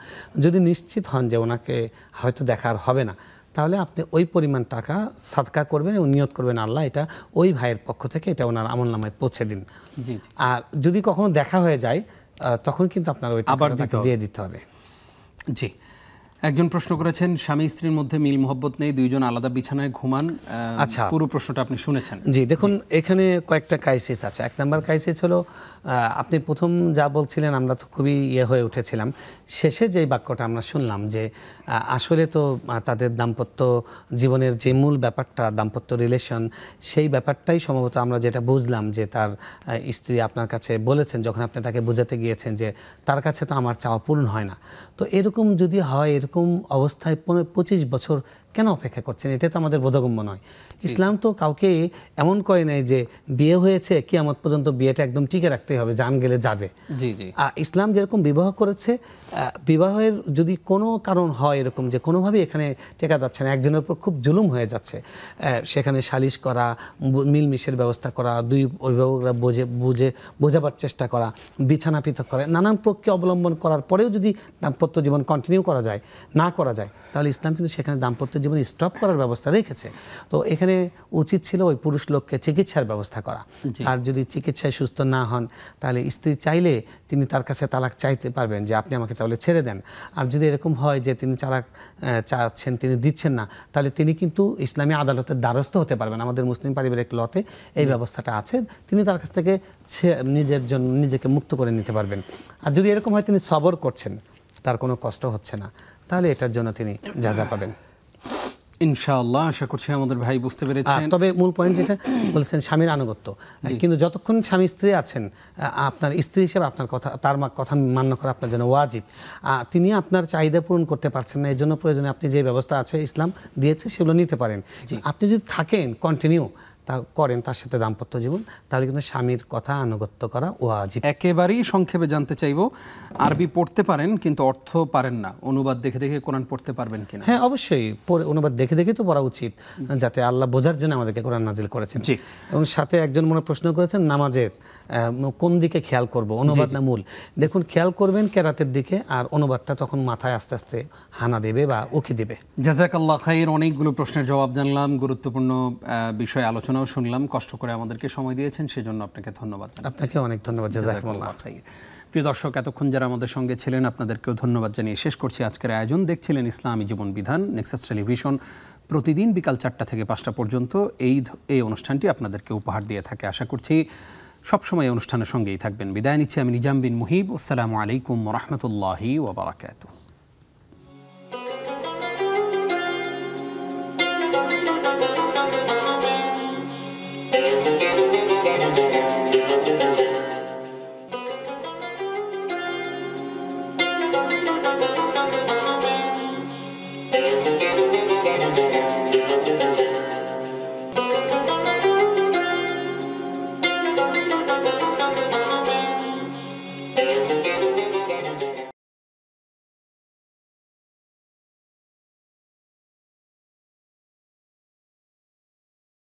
যদি নিশ্চিত হন যে ওনাকে হয়তো দেখার হবে না, তাহলে আপনি ওই পরিমাণ টাকা সাদকা করবেন এবং নিয়ত করবেন আল্লাহ এটা ওই ভাইয়ের পক্ষ থেকে এটা ওনার আমলনামায় পৌঁছে দিন। আর যদি কখনো দেখা হয়ে যায় তখন কিন্তু আপনার ওই টাকাটা দিয়ে দিতে হবে। জি, একজন প্রশ্ন করেছেন, স্বামী স্ত্রীর মধ্যে মিল মোহব্বত নেই, দুইজন আলাদা বিছানায় ঘুমান। আচ্ছা, পুরো প্রশ্নটা আপনি শুনেছেন। জি, দেখুন এখানে কয়েকটা ক্রাইসিস আছে। এক নাম্বার ক্রাইসিস হলো, আপনি প্রথম যা বলছিলেন আমরা তো খুবই হয়ে উঠেছিলাম, শেষে যেই বাক্যটা আমরা শুনলাম যে আসলে তো তাদের দাম্পত্য জীবনের যে মূল ব্যাপারটা, দাম্পত্য রিলেশন, সেই ব্যাপারটাই সম্ভবত আমরা যেটা বুঝলাম যে তার স্ত্রী আপনার কাছে বলেছেন যখন আপনি তাকে বোঝাতে গিয়েছেন যে তার কাছে তো আমার চাওয়া পূরণ হয় না। তো এরকম যদি হয়, এরকম অবস্থায় 25 বছর কেন অপেক্ষা করছেন? এটা তো আমাদের বোধগম্য নয়। ইসলাম তো কাউকে এমন করে নাই যে বিয়ে হয়েছে কিয়ামত পর্যন্ত বিয়েটা একদম টিকে রাখতে হবে, জান গেলে যাবে। জি জি, ইসলাম যেরকম বিবাহ করেছে, বিবাহের যদি কোনো কারণ হয় এরকম যে কোনোভাবেই এখানে টেকা যাচ্ছে না, একজনের উপর খুব জুলুম হয়ে যাচ্ছে, সেখানে সালিশ করা, মিলমিশের ব্যবস্থা করা, দুই অভিভাবকরা বোঝাবার চেষ্টা করা, বিছানা পৃথক করা, নানান প্রক্রিয়া অবলম্বন করার পরেও যদি দাম্পত্য জীবন কন্টিনিউ করা যায়, তাহলে ইসলাম কিন্তু সেখানে দাম্পত্য জীবন স্টপ করার ব্যবস্থা রেখেছে। তো এখানে উচিত ছিল ওই পুরুষ লোককে চিকিৎসার ব্যবস্থা করা। আর যদি চিকিৎসায় সুস্থ না হন তাহলে স্ত্রী চাইলে তিনি তার কাছে তালাক চাইতে পারবেন যে আপনি আমাকে তাহলে ছেড়ে দেন। আর যদি এরকম হয় যে তিনি তালাক চাচ্ছেন, তিনি দিচ্ছেন না, তাহলে তিনি কিন্তু ইসলামী আদালতের দ্বারস্থ হতে পারবেন। আমাদের মুসলিম পারিবারিক লতে এই ব্যবস্থাটা আছে, তিনি তার কাছ থেকে নিজেকে মুক্ত করে নিতে পারবেন। আর যদি এরকম হয় তিনি সবর করছেন, তার কোনো কষ্ট হচ্ছে না, তাহলে এটার জন্য তিনি যাজা পাবেন ইনশাআল্লাহ। আশা করছি আমাদের ভাই বুঝতে পেরেছেন। তবে মূল পয়েন্ট যেটা বলেছেন স্বামীর আনুগত্য, কিন্তু যতক্ষণ স্বামী স্ত্রী আছেন, আপনার স্ত্রী হিসেবে আপনার কথা, তার কথা মান্য করা আপনার জন্য ওয়াজিব। তিনি আপনার চাহিদা পূরণ করতে পারছেন না, এর জন্য প্রয়োজনে আপনি যে ব্যবস্থা আছে ইসলাম দিয়েছে সেগুলো নিতে পারেন। আপনি যদি থাকেন কন্টিনিউ করেন তার সাথে দাম্পত্য জীবন, তাহলে কিন্তু স্বামীর কথা আনুগত্য করা ওয়াজিব। একেবারেই সংক্ষেপে জানতে চাইবো, আরবি পড়তে পারেন কিন্তু অর্থ পারেন না, অনুবাদ দেখে দেখে কোরআন পড়তে পারবেন কিনা? হ্যাঁ, অবশ্যই অনুবাদ দেখে দেখে তো পড়া উচিত, যাতে আল্লাহ বোঝার জন্য আমাদেরকে কোরআন নাজিল করেছেন। এবং সাথে একজন মনে প্রশ্ন করেছেন নামাজের কোন দিকে খেয়াল করব, অনুবাদ না মূল? দেখুন, খেয়াল করবেন কেরাতের দিকে, আর অনুবাদটা তখন মাথায় আস্তে আস্তে হানা দেবে বা উকি দেবে। জাযাকাল্লাহ খাইর। অনেকগুলো প্রশ্নের জবাব জানলাম, গুরুত্বপূর্ণ বিষয়ে আলোচনাও শুনলাম, কষ্ট করে আমাদেরকে সময় দিয়েছেন সেজন্য আপনাকে ধন্যবাদ। আপনাকে অনেক ধন্যবাদ। জাযাকাল্লাহ খাইর। প্রিয় দর্শক, এতক্ষণ যারা আমাদের সঙ্গে ছিলেন আপনাদেরকেও ধন্যবাদ জানিয়ে শেষ করছি আজকের আয়োজন। দেখছিলেন ইসলামী জীবন বিধান, নেক্সাস টেলিভিশন। প্রতিদিন বিকাল 4টা থেকে 5টা পর্যন্ত এই অনুষ্ঠানটি আপনাদেরকে উপহার দিয়ে থাকে। আশা করছি সবসময় এই অনুষ্ঠানের সঙ্গেই থাকবেন। বিদায় নিচ্ছি আমি নিজাম বিন মুহিব। আসসালামু আলাইকুম ওয়া রাহমাতুল্লাহি ওয়া বারাকাতুহু।